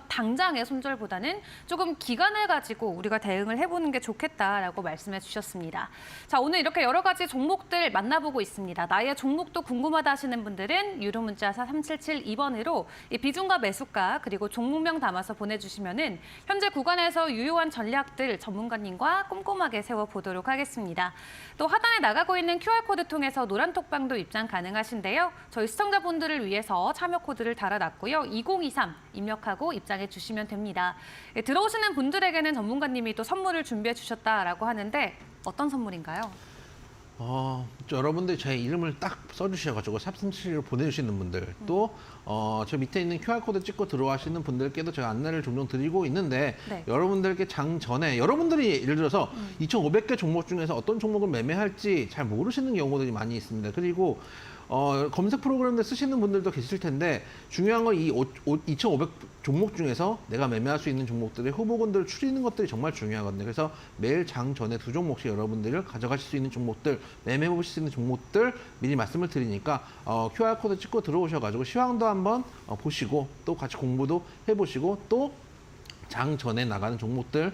당장의 손절보다는 조금 기간을 가지고 우리가 대응을 해보는 게 좋겠다라고 말씀해 주셨습니다. 자, 오늘 이렇게 여러 가지 종목들 만나보고 있습니다. 나의 종목도 궁금하다 하시는 분들은 유료 문자사 3772번으로 이 비중과 매수가 그리고 종목명 담아서 보내주시면은 현재 구간에서 유효한 전략들 전문가님과 꼼꼼하게 세워보도록 하겠습니다. 또 하단에 나가고 있는 QR코드 통해서 노란톡방도 입장 가능하신데요. 저희 시청자분들을 위해서 참여 코드를 달아놨고요. 2023 입력하고 입장해 주시면 됩니다. 들어오시는 분들에게는 전문가님이 또 선물을 준비해 주셨다라고 하는데 어떤 선물인가요? 여러분들 제 이름을 딱 써주셔가지고 샵37로 보내주시는 분들, 또 저 밑에 있는 QR코드 찍고 들어가시는 분들께도 제가 안내를 종종 드리고 있는데, 네. 여러분들께 장 전에 여러분들이 예를 들어서 2,500개 종목 중에서 어떤 종목을 매매할지 잘 모르시는 경우들이 많이 있습니다. 그리고 검색 프로그램들 쓰시는 분들도 계실 텐데, 중요한 건 이 2,500 종목 중에서 내가 매매할 수 있는 종목들의 후보군들을 추리는 것들이 정말 중요하거든요. 그래서 매일 장 전에 2종목씩 여러분들을 가져가실 수 있는 종목들, 매매해 보실 수 있는 종목들 미리 말씀을 드리니까 QR코드 찍고 들어오셔가지고 시황도 한번 보시고 또 같이 공부도 해보시고 또 장 전에 나가는 종목들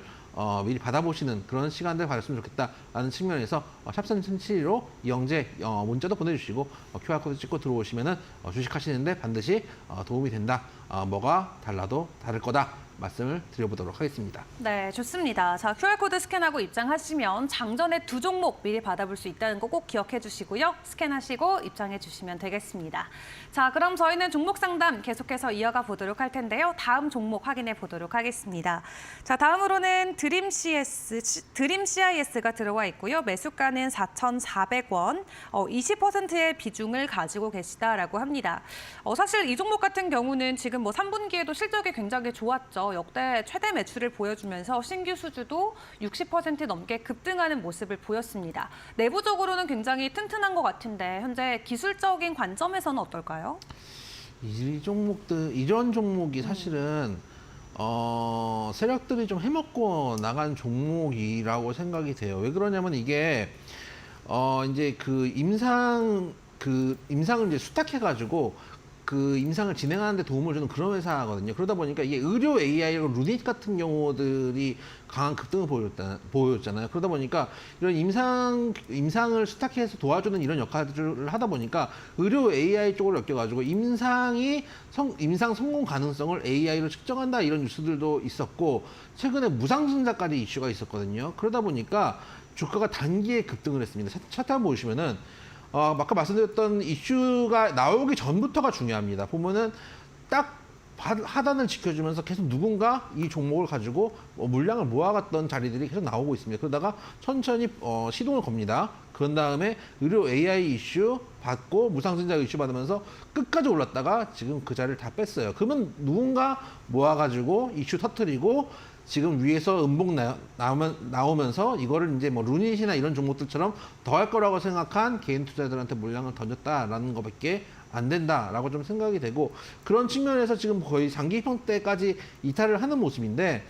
미리 받아보시는 그런 시간들 가졌으면 좋겠다라는 측면에서 샵3772로 이영재 문자도 보내주시고 QR코드 찍고 들어오시면은 주식하시는데 반드시 도움이 된다. 뭐가 달라도 다를 거다. 말씀을 드려보도록 하겠습니다. 네, 좋습니다. 자, QR코드 스캔하고 입장하시면 장전에 2종목 미리 받아볼 수 있다는 거 꼭 기억해 주시고요. 스캔하시고 입장해 주시면 되겠습니다. 자, 그럼 저희는 종목 상담 계속해서 이어가 보도록 할 텐데요. 다음 종목 확인해 보도록 하겠습니다. 자, 다음으로는 드림 CIS가 들어와 있고요. 매수가는 4,400원, 20%의 비중을 가지고 계시다라고 합니다. 사실 이 종목 같은 경우는 지금 뭐 3분기에도 실적이 굉장히 좋았죠. 역대 최대 매출을 보여주면서 신규 수주도 60% 넘게 급등하는 모습을 보였습니다. 내부적으로는 굉장히 튼튼한 것 같은데 현재 기술적인 관점에서는 어떨까요? 이런 종목이 사실은 세력들이 좀 해먹고 나간 종목이라고 생각이 돼요. 왜 그러냐면 이게 이제 임상을 이제 수탁해가지고 그 임상을 진행하는 데 도움을 주는 그런 회사거든요. 그러다 보니까 이게 의료 AI로 루닛 같은 경우들이 강한 급등을 보였잖아요. 그러다 보니까 이런 임상을 수탁해서 도와주는 이런 역할들을 하다 보니까 의료 AI 쪽으로 엮여가지고 임상 성공 가능성을 AI로 측정한다 이런 뉴스들도 있었고, 최근에 무상증자까지 이슈가 있었거든요. 그러다 보니까 주가가 단기에 급등을 했습니다. 차트 한번 보시면은 아까 말씀드렸던 이슈가 나오기 전부터가 중요합니다. 보면은 딱 하단을 지켜주면서 계속 누군가 이 종목을 가지고 물량을 모아갔던 자리들이 계속 나오고 있습니다. 그러다가 천천히 시동을 겁니다. 그런 다음에 의료 AI 이슈 받고 무상증자 이슈 받으면서 끝까지 올랐다가 지금 그 자리를 다 뺐어요. 그러면 누군가 모아가지고 이슈 터트리고 지금 위에서 음봉 나오면서 이거를 이제 뭐 루닛이나 이런 종목들처럼 더 할 거라고 생각한 개인 투자자들한테 물량을 던졌다라는 것밖에 안 된다라고 좀 생각이 되고, 그런 측면에서 지금 거의 장기 평대까지 이탈을 하는 모습인데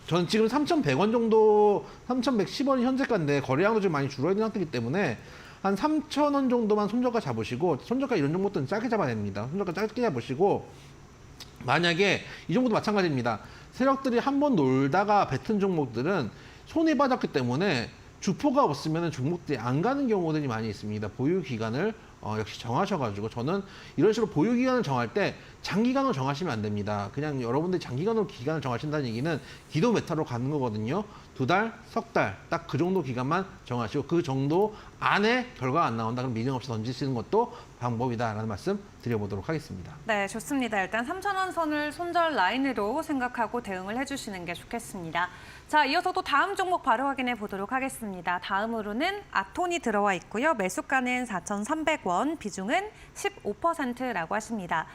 저는 지금 3,100원 정도, 3,110원이 현재가인데 거래량도 좀 많이 줄어있는 상태이기 때문에 한 3,000원 정도만 손절가 잡으시고, 손절가 이런 종목들은 짧게 잡아야 됩니다. 손절가 짧게 잡으시고, 만약에 이 종목도 마찬가지입니다. 세력들이 한번 놀다가 뱉은 종목들은 손이 빠졌기 때문에 주포가 없으면 종목들이 안 가는 경우들이 많이 있습니다. 보유 기간을 역시 정하셔가지고, 저는 이런 식으로 보유 기간을 정할 때 장기간으로 정하시면 안 됩니다. 그냥 여러분들이 장기간으로 기간을 정하신다는 얘기는 기도 메타로 가는 거거든요. 2달, 석 달, 딱 그 정도 기간만 정하시고 그 정도 안에 결과가 안 나온다 그럼 미련 없이 던지시는 것도 방법이다라는 말씀 드려보도록 하겠습니다. 네, 좋습니다. 일단 3,000원 선을 손절 라인으로 생각하고 대응을 해주시는 게 좋겠습니다. 자, 이어서 또 다음 종목 바로 확인해 보도록 하겠습니다. 다음으로는 아톤이 들어와 있고요. 매수가는 4,300원, 비중은 15%라고 하십니다.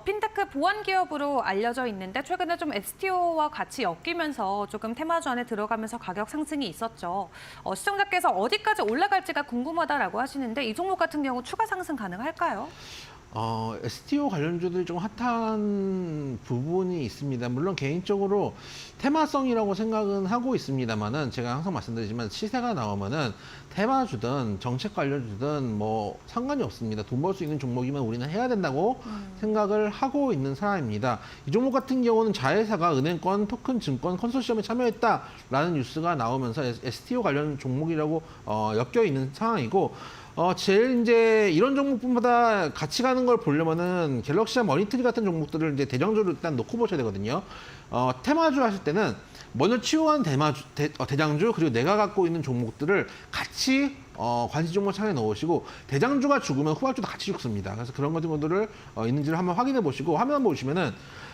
핀테크 보안 기업으로 알려져 있는데 최근에 좀 STO와 같이 엮이면서 조금 테마주 안에 들어가면서 가격 상승이 있었죠. 시청자께서 어디까지 올라갈지가 궁금하다라고 하시는데 이 종목 같은 경우 추가 상승 가능할까요? STO 관련주들이 좀 핫한 부분이 있습니다. 물론 개인적으로 테마성이라고 생각은 하고 있습니다만은 제가 항상 말씀드리지만 시세가 나오면은 테마주든 정책 관련주든 뭐 상관이 없습니다. 돈 벌 수 있는 종목이면 우리는 해야 된다고 생각을 하고 있는 사람입니다. 이 종목 같은 경우는 자회사가 은행권, 토큰, 증권, 컨소시엄에 참여했다라는 뉴스가 나오면서 STO 관련 종목이라고 엮여 있는 상황이고, 제일 이제 이런 종목보다 같이 가는 걸 보려면은 갤럭시와 머니트리 같은 종목들을 이제 대장주로 일단 놓고 보셔야 되거든요. 테마주 하실 때는 먼저 치유한 대장주 그리고 내가 갖고 있는 종목들을 같이 관심 종목 창에 넣으시고, 대장주가 죽으면 후발주도 같이 죽습니다. 그래서 그런 것들을 있는지를 한번 확인해 보시고, 화면 보시면은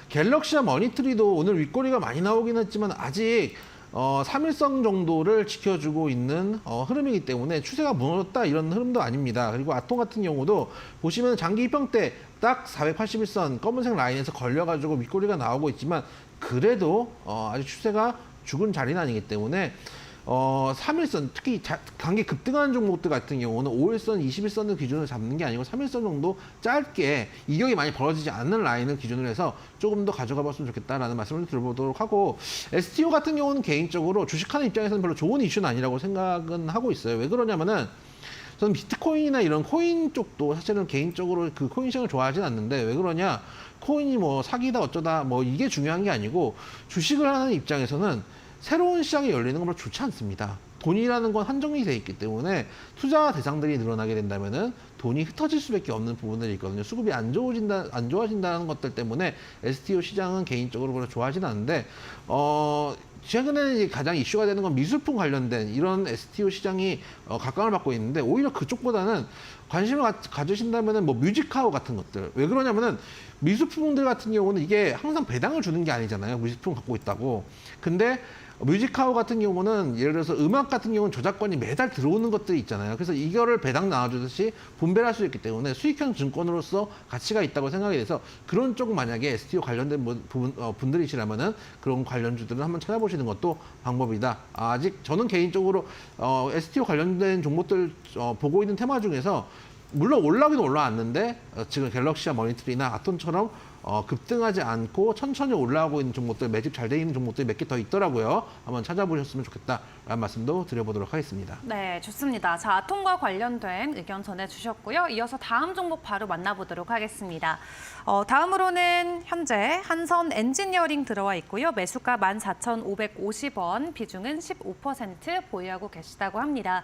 갤럭시와 머니트리도 오늘 윗꼬리가 많이 나오긴 했지만 아직 3일선 정도를 지켜주고 있는 흐름이기 때문에 추세가 무너졌다 이런 흐름도 아닙니다. 그리고 아톰 같은 경우도 보시면 장기 입형 때 딱 481선 검은색 라인에서 걸려가지고 윗꼬리가 나오고 있지만 그래도 아직 추세가 죽은 자리는 아니기 때문에 3일선, 특히 단기 급등하는 종목들 같은 경우는 5일선, 21선을 기준으로 잡는 게 아니고 3일선 정도 짧게 이격이 많이 벌어지지 않는 라인을 기준으로 해서 조금 더 가져가 봤으면 좋겠다라는 말씀을 드려보도록 하고, STO 같은 경우는 개인적으로 주식하는 입장에서는 별로 좋은 이슈는 아니라고 생각은 하고 있어요. 왜 그러냐면은 저는 비트코인이나 이런 코인 쪽도 사실은 개인적으로 그 코인 시장을 좋아하진 않는데, 왜 그러냐, 코인이 뭐 사기다 어쩌다 뭐 이게 중요한 게 아니고 주식을 하는 입장에서는 새로운 시장이 열리는 건 별로 좋지 않습니다. 돈이라는 건 한정이 돼 있기 때문에 투자 대상들이 늘어나게 된다면은 돈이 흩어질 수밖에 없는 부분들이 있거든요. 수급이 안 좋아진다는 것들 때문에 STO 시장은 개인적으로 별로 좋아하진 않는데, 최근에 가장 이슈가 되는 건 미술품 관련된 이런 STO 시장이 각광을 받고 있는데, 오히려 그쪽보다는 관심을 가지신다면은 뭐 뮤직하우 같은 것들. 왜 그러냐면은 미술품들 같은 경우는 이게 항상 배당을 주는 게 아니잖아요. 미술품 갖고 있다고. 근데 뮤직하우 같은 경우는 예를 들어서 음악 같은 경우는 저작권이 매달 들어오는 것들이 있잖아요. 그래서 이거를 배당 나눠주듯이 분배를 할 수 있기 때문에 수익형 증권으로서 가치가 있다고 생각이 돼서 그런 쪽 만약에 STO 관련된 분들이시라면은 그런 관련주들은 한번 찾아보시는 것도 방법이다. 아직 저는 개인적으로 STO 관련된 종목들 보고 있는 테마 중에서 물론 올라오긴 올라왔는데 지금 갤럭시와 머니트리나 아톤처럼 급등하지 않고 천천히 올라오고 있는 종목들, 매집 잘 돼 있는 종목들이 몇 개 더 있더라고요. 한번 찾아보셨으면 좋겠다라는 말씀도 드려보도록 하겠습니다. 네, 좋습니다. 자, 아톰과 관련된 의견 전해주셨고요. 이어서 다음 종목 바로 만나보도록 하겠습니다. 다음으로는 현재 한선 엔지니어링 들어와 있고요. 매수가 14,550원, 비중은 15% 보유하고 계시다고 합니다.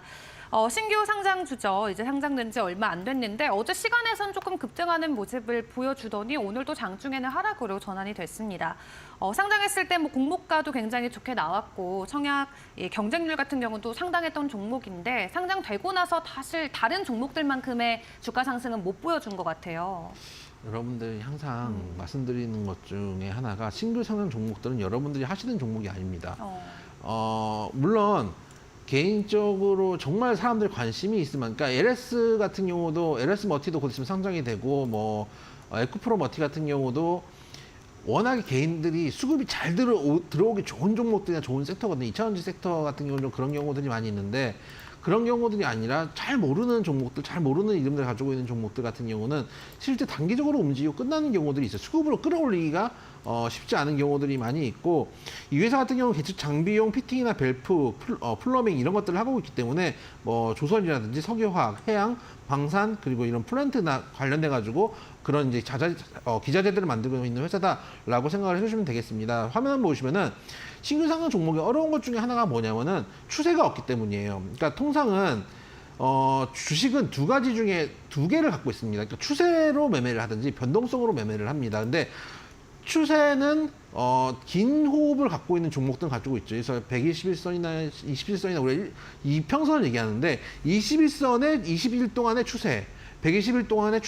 신규 상장주죠. 이제 상장된 지 얼마 안 됐는데 어제 시간에선 조금 급등하는 모습을 보여주더니 오늘도 장중에는 하락으로 전환이 됐습니다. 상장했을 때 뭐 공모가도 굉장히 좋게 나왔고 청약 경쟁률 같은 경우도 상당했던 종목인데 상장되고 나서 사실 다른 종목들만큼의 주가 상승은 못 보여준 것 같아요. 여러분들이 항상 말씀드리는 것 중에 하나가 싱글 상장 종목들은 여러분들이 하시는 종목이 아닙니다. 물론 개인적으로 정말 사람들 관심이 있으면, 그러니까 LS 같은 경우도 LS 머티도 곧 있으면 상장이 되고, 뭐 에코프로 머티 같은 경우도 워낙에 개인들이 수급이 잘 들어오기 좋은 종목들이나 좋은 섹터거든요. 2차전지 섹터 같은 경우는 좀 그런 경우들이 많이 있는데, 그런 경우들이 아니라 잘 모르는 종목들, 잘 모르는 이름들 가지고 있는 종목들 같은 경우는 실제 단기적으로 움직이고 끝나는 경우들이 있어요. 수급으로 끌어올리기가 쉽지 않은 경우들이 많이 있고, 이 회사 같은 경우는 개측 장비용 피팅이나 벨프, 플러밍 이런 것들을 하고 있기 때문에 뭐 조선이라든지 석유화학, 해양, 방산 그리고 이런 플랜트나 관련돼 가지고 그런 이제 기자재들을 만들고 있는 회사다라고 생각을 해주시면 되겠습니다. 화면 한번 보시면은 신규 상장 종목이 어려운 것 중에 하나가 뭐냐면은 추세가 없기 때문이에요. 그러니까 통상은 주식은 두 가지 중에 두 개를 갖고 있습니다. 그러니까 추세로 매매를 하든지 변동성으로 매매를 합니다. 근데 추세는 긴 호흡을 갖고 있는 종목들은 가지고 있죠. 그래서 121선이나 27선이나 우리 이평선을 얘기하는데 21선에 20일 동안의 추세, 120일 동안의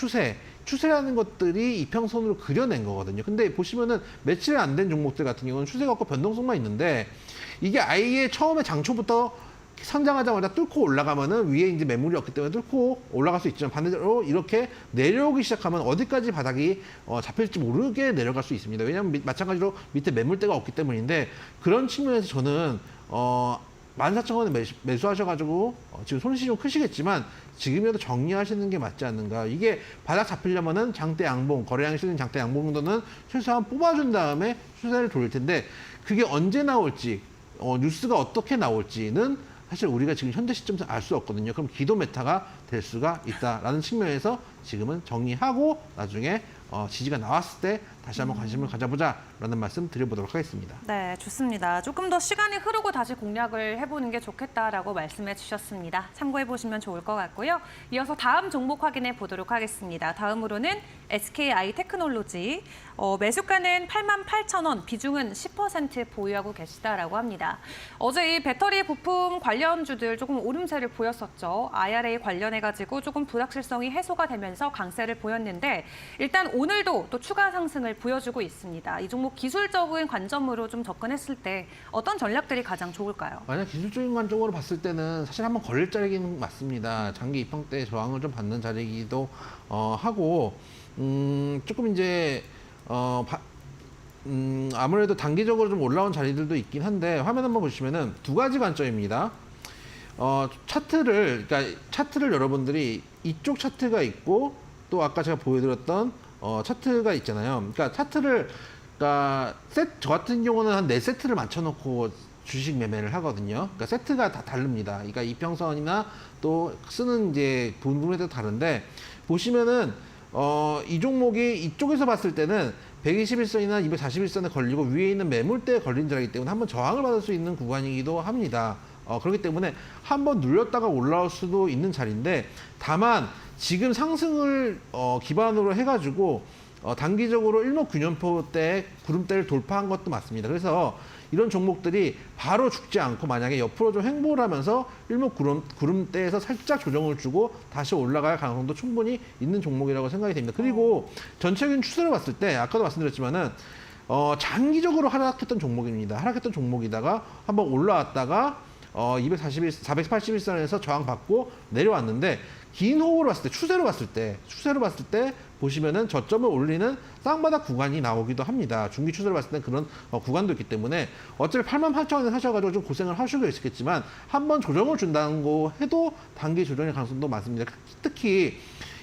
추세라는 것들이 이평선으로 그려낸 거거든요. 근데 보시면은 며칠 안 된 종목들 같은 경우는 추세가 없고 변동성만 있는데, 이게 아예 처음에 장초부터 상장하자마자 뚫고 올라가면은 위에 이제 매물이 없기 때문에 뚫고 올라갈 수 있지만, 반대로 이렇게 내려오기 시작하면 어디까지 바닥이 잡힐지 모르게 내려갈 수 있습니다. 왜냐하면 마찬가지로 밑에 매물대가 없기 때문인데, 그런 측면에서 저는 14,000원에 매수하셔가지고 지금 손실이 좀 크시겠지만 지금이라도 정리하시는 게 맞지 않는가. 이게 바닥 잡히려면은 장대 양봉, 거래량이 실린 장대 양봉 정도는 최소한 뽑아준 다음에 추세를 돌릴 텐데, 그게 언제 나올지, 뉴스가 어떻게 나올지는 사실 우리가 지금 현재 시점에서 알 수 없거든요. 그럼 기도 메타가 될 수가 있다라는 측면에서 지금은 정리하고 나중에 지지가 나왔을 때 다시 한번 관심을 가져보자라는 말씀 드려보도록 하겠습니다. 네, 좋습니다. 조금 더 시간이 흐르고 다시 공략을 해보는 게 좋겠다라고 말씀해 주셨습니다. 참고해 보시면 좋을 것 같고요. 이어서 다음 종목 확인해 보도록 하겠습니다. 다음으로는 SKI 테크놀로지. 매수가는 88,000원, 비중은 10% 보유하고 계시다라고 합니다. 어제 이 배터리 부품 관련주들 조금 오름세를 보였었죠. IRA 관련해가지고 조금 불확실성이 해소가 되면서 강세를 보였는데, 일단 오늘도 또 추가 상승을 보여주고 있습니다. 이 종목 기술적인 관점으로 좀 접근했을 때 어떤 전략들이 가장 좋을까요? 만약 기술적인 관점으로 봤을 때는 사실 한번 걸릴 자리긴 맞습니다. 장기 입항 때 저항을 좀 받는 자리이기도 하고, 조금 이제 아무래도 단기적으로 좀 올라온 자리들도 있긴 한데, 화면 한번 보시면은 두 가지 관점입니다. 차트를 여러분들이 이쪽 차트가 있고, 또 아까 제가 보여드렸던 차트가 있잖아요. 그러니까 차트를, 저 같은 경우는 한 4세트를 맞춰놓고 주식 매매를 하거든요. 그러니까 세트가 다 다릅니다. 그러니까 이평선이나 또 쓰는 이제 부분에 따라 다른데, 보시면은 이 종목이 이쪽에서 봤을 때는 121선이나 241선에 걸리고 위에 있는 매물대에 걸린 자리이기 때문에 한번 저항을 받을 수 있는 구간이기도 합니다. 그렇기 때문에 한번 눌렸다가 올라올 수도 있는 자리인데, 다만 지금 상승을 기반으로 해가지고 단기적으로 일목균형포대 구름대를 돌파한 것도 맞습니다. 그래서 이런 종목들이 바로 죽지 않고 만약에 옆으로 좀 횡보를 하면서 구름대에서 살짝 조정을 주고 다시 올라갈 가능성도 충분히 있는 종목이라고 생각이 됩니다. 그리고 전체적인 추세를 봤을 때 아까도 말씀드렸지만은 장기적으로 하락했던 종목입니다. 하락했던 종목이다가 한번 올라왔다가 481선에서 저항받고 내려왔는데, 긴 호흡으로 봤을 때, 추세로 봤을 때 보시면은 저점을 올리는 쌍바닥 구간이 나오기도 합니다. 중기 추세로 봤을 때 그런 구간도 있기 때문에 어차피 88,000원에 사셔가지고 좀 고생을 하시고 있겠지만 한번 조정을 준다는 거 해도 단기 조정의 가능성도 많습니다. 특히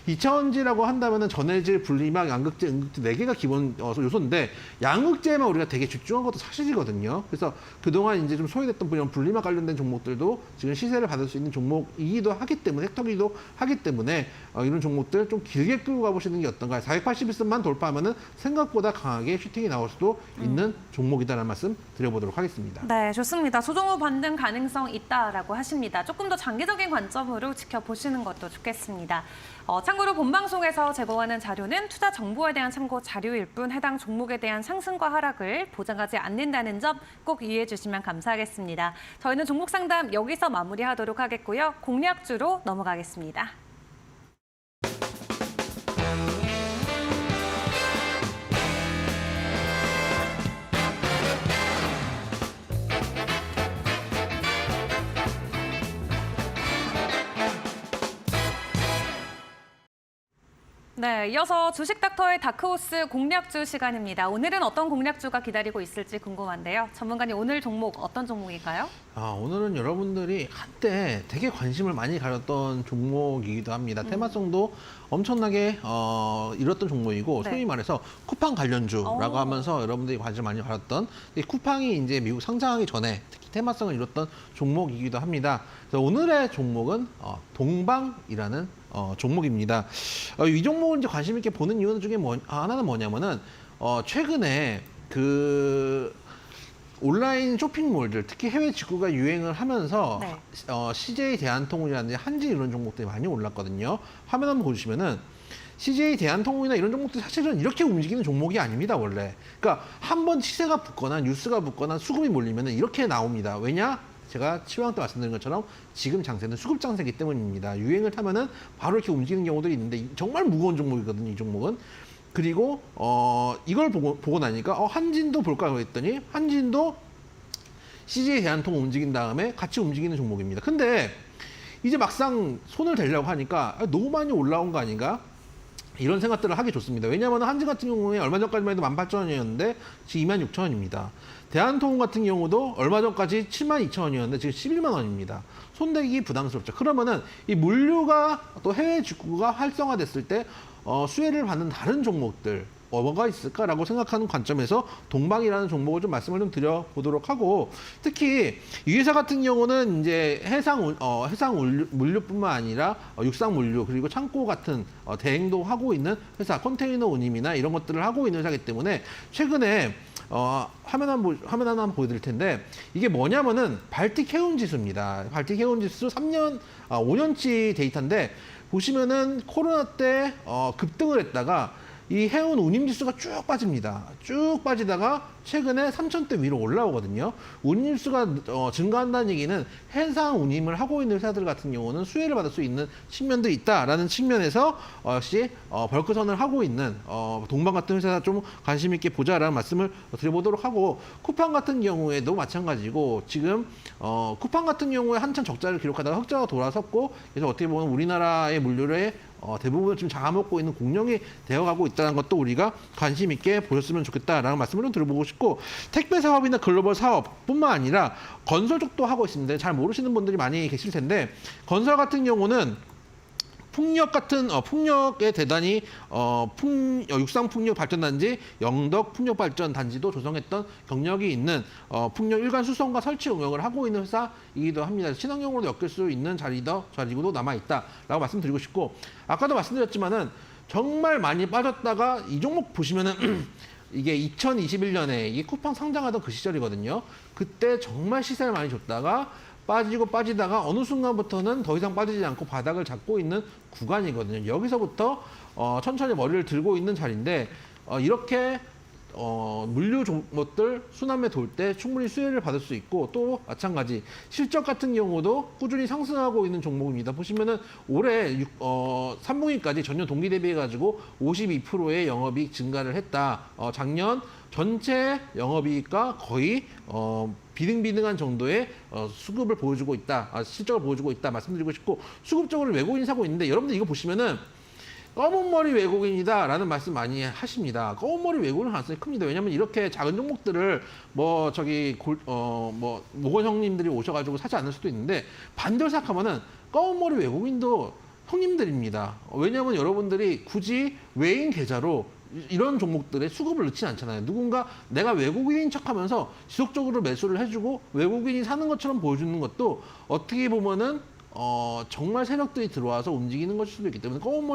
2차원지라고 한다면은 전해질, 분리막, 양극재, 음극재 4개가 기본 요소인데, 양극재에만 우리가 되게 집중한 것도 사실이거든요. 그래서 그동안 이제 좀 소외됐던 분리막 관련된 종목들도 지금 시세를 받을 수 있는 종목이기도 하기 때문에, 섹터이기도 하기 때문에 이런 종목들 좀 길게 끌고 가보시는 게 어떤가. 481선만 돌파하면은 생각보다 강하게 슈팅이 나올 수도 있는 종목이다라는 말씀 드려보도록 하겠습니다. 네, 좋습니다. 조정후 반등 가능성 있다라고 하십니다. 조금 더 장기적인 관점으로 지켜보시는 것도 좋겠습니다. 참고로 본방송에서 제공하는 자료는 투자 정보에 대한 참고 자료일 뿐 해당 종목에 대한 상승과 하락을 보장하지 않는다는 점 꼭 이해해 주시면 감사하겠습니다. 저희는 종목 상담 여기서 마무리하도록 하겠고요. 공략주로 넘어가겠습니다. 네, 이어서 주식닥터의 다크호스 공략주 시간입니다. 오늘은 어떤 공략주가 기다리고 있을지 궁금한데요. 전문가님, 오늘 종목 어떤 종목인가요? 오늘은 여러분들이 한때 되게 관심을 많이 가졌던 종목이기도 합니다. 테마성도 엄청나게 잃었던 종목이고 네. 소위 말해서 쿠팡 관련주라고 오. 하면서 여러분들이 관심 많이 가졌던 이 쿠팡이 이제 미국 상장하기 전에 특히 테마성을 잃었던 종목이기도 합니다. 그래서 오늘의 종목은 동방이라는 종목입니다. 이 종목을 이제 관심 있게 보는 이유 중에 하나는 뭐냐면은 최근에 그 온라인 쇼핑몰들, 특히 해외 직구가 유행을 하면서 네. CJ 대한통운이라든지 한진 이런 종목들이 많이 올랐거든요. 화면 한번 보시면은 CJ 대한통운이나 이런 종목들이 사실은 이렇게 움직이는 종목이 아닙니다, 원래. 그러니까 한번 시세가 붙거나 뉴스가 붙거나 수급이 몰리면은 이렇게 나옵니다. 왜냐? 제가 치황 때 말씀드린 것처럼 지금 장세는 수급 장세이기 때문입니다. 유행을 타면은 바로 이렇게 움직이는 경우들이 있는데 정말 무거운 종목이거든요, 이 종목은. 그리고 이걸 보고 나니까 한진도 볼까 했더니 한진도 CJ 대한통운 움직인 다음에 같이 움직이는 종목입니다. 근데 이제 막상 손을 대려고 하니까 너무 많이 올라온 거 아닌가? 이런 생각들을 하기 좋습니다. 왜냐하면 한진 같은 경우에 얼마 전까지만 해도 18,000원이었는데 지금 26,000원입니다. 대한통운 같은 경우도 얼마 전까지 72,000원이었는데 지금 11만 원입니다. 손대기 부담스럽죠. 그러면은 이 물류가 또 해외 직구가 활성화됐을 때 수혜를 받는 다른 종목들 뭐가 있을까라고 생각하는 관점에서 동방이라는 종목을 좀 말씀을 좀 드려보도록 하고, 특히 이 회사 같은 경우는 이제 해상 물류뿐만 아니라 육상 물류 그리고 창고 같은 대행도 하고 있는 회사, 컨테이너 운임이나 이런 것들을 하고 있는 회사이기 때문에 최근에 화면 하나 보여드릴 텐데 이게 뭐냐면은 발틱 해운 지수입니다. 발틱 해운 지수 5년치 데이터인데 보시면은 코로나 때 급등을 했다가 이 해운 운임 지수가 쭉 빠집니다. 쭉 빠지다가 최근에 3,000대 위로 올라오거든요. 운임 수가 증가한다는 얘기는 해상 운임을 하고 있는 회사들 같은 경우는 수혜를 받을 수 있는 측면도 있다라는 측면에서 역시 벌크선을 하고 있는 동방 같은 회사 좀 관심 있게 보자라는 말씀을 드려보도록 하고, 쿠팡 같은 경우에도 마찬가지고 지금 쿠팡 같은 경우에 한참 적자를 기록하다가 흑자가 돌아섰고, 그래서 어떻게 보면 우리나라의 물류를 대부분을 지금 잡아먹고 있는 공룡이 되어가고 있다는 것도 우리가 관심 있게 보셨으면 좋겠다라는 말씀을 좀 드려보고 싶고, 택배 사업이나 글로벌 사업뿐만 아니라 건설 쪽도 하고 있습니다. 잘 모르시는 분들이 많이 계실 텐데 건설 같은 경우는 풍력 같은 풍력에 대단히 육상 풍력 발전단지 영덕 풍력 발전 단지도 조성했던 경력이 있는 풍력 일관 수송과 설치 운영을 하고 있는 회사이기도 합니다. 친환경으로 엮일 수 있는 자리고도 남아 있다라고 말씀드리고 싶고, 아까도 말씀드렸지만은 정말 많이 빠졌다가 이 종목 보시면은 이게 2021년에 이게 쿠팡 상장하던 그 시절이거든요. 그때 정말 시세를 많이 줬다가 빠지다가 어느 순간부터는 더 이상 빠지지 않고 바닥을 잡고 있는 구간이거든요. 여기서부터 천천히 머리를 들고 있는 자리인데 이렇게 물류 종목들 순환매 돌 때 충분히 수혜를 받을 수 있고, 또 마찬가지 실적 같은 경우도 꾸준히 상승하고 있는 종목입니다. 보시면은 올해 3분기까지 전년 동기 대비해 가지고 52%의 영업이익 증가를 했다. 작년 전체 영업이익과 거의 비등비등한 정도의 수급을 보여주고 있다, 실적을 보여주고 있다 말씀드리고 싶고, 수급적으로 외국인이 사고 있는데 여러분들 이거 보시면은 검은 머리 외국인이다라는 말씀 많이 하십니다. 검은 머리 외국인은 가능성이 큽니다. 왜냐하면 이렇게 작은 종목들을 모건 형님들이 오셔가지고 사지 않을 수도 있는데, 반대로 생각하면은 검은 머리 외국인도 형님들입니다. 왜냐하면 여러분들이 굳이 외인 계좌로 이런 종목들의 수급을 넣지는 않잖아요. 누군가 내가 외국인인 척하면서 지속적으로 매수를 해주고 외국인이 사는 것처럼 보여주는 것도 어떻게 보면은 정말 세력들이 들어와서 움직이는 것일 수도 있기 때문에 검은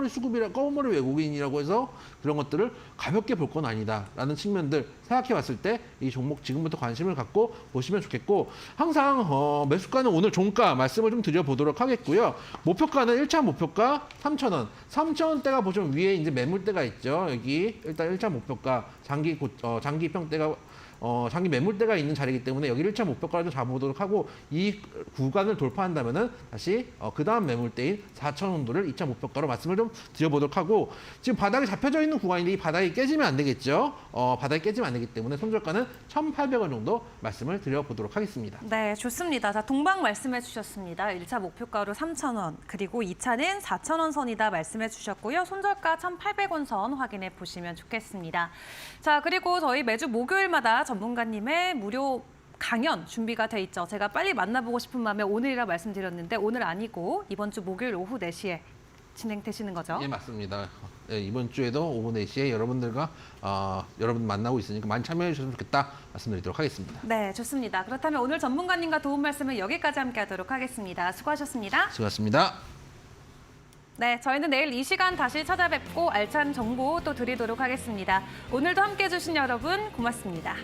머리 외국인이라고 해서 그런 것들을 가볍게 볼 건 아니다라는 측면들 생각해 봤을 때 이 종목 지금부터 관심을 갖고 보시면 좋겠고, 항상 매수가는 오늘 종가 말씀을 좀 드려보도록 하겠고요. 목표가는 1차 목표가 3,000원, 3,000원대가 보시면 위에 이제 매물대가 있죠. 여기 일단 1차 목표가 장기 평대가 장기 매물대가 있는 자리이기 때문에 여기 1차 목표가를 좀 잡아보도록 하고 이 구간을 돌파한다면은 다시 그 다음 매물대인 4,000원도를 2차 목표가로 말씀을 좀 드려보도록 하고 지금 바닥에 잡혀져 있는 구간인데 이 바닥이 깨지면 안 되겠죠. 바닥이 깨지면 안 되기 때문에 손절가는 1,800원 정도 말씀을 드려보도록 하겠습니다. 네, 좋습니다. 자, 동방 말씀해 주셨습니다. 1차 목표가로 3,000원, 그리고 2차는 4,000원 선이다 말씀해 주셨고요. 손절가 1,800원 선 확인해 보시면 좋겠습니다. 자, 그리고 저희 매주 목요일마다 전문가님의 무료 강연 준비가 돼 있죠. 제가 빨리 만나보고 싶은 마음에 오늘이라 말씀드렸는데 오늘 아니고 이번 주 목요일 오후 4시에 진행되시는 거죠? 예, 맞습니다. 예, 이번 주에도 오후 4시에 여러분들과 여러분 만나고 있으니까 많이 참여해 주셨으면 좋겠다 말씀드리도록 하겠습니다. 네, 좋습니다. 그렇다면 오늘 전문가님과 도움 말씀을 여기까지 함께 하도록 하겠습니다. 수고하셨습니다. 수고하셨습니다. 네, 저희는 내일 이 시간 다시 찾아뵙고 알찬 정보 또 드리도록 하겠습니다. 오늘도 함께해 주신 여러분 고맙습니다.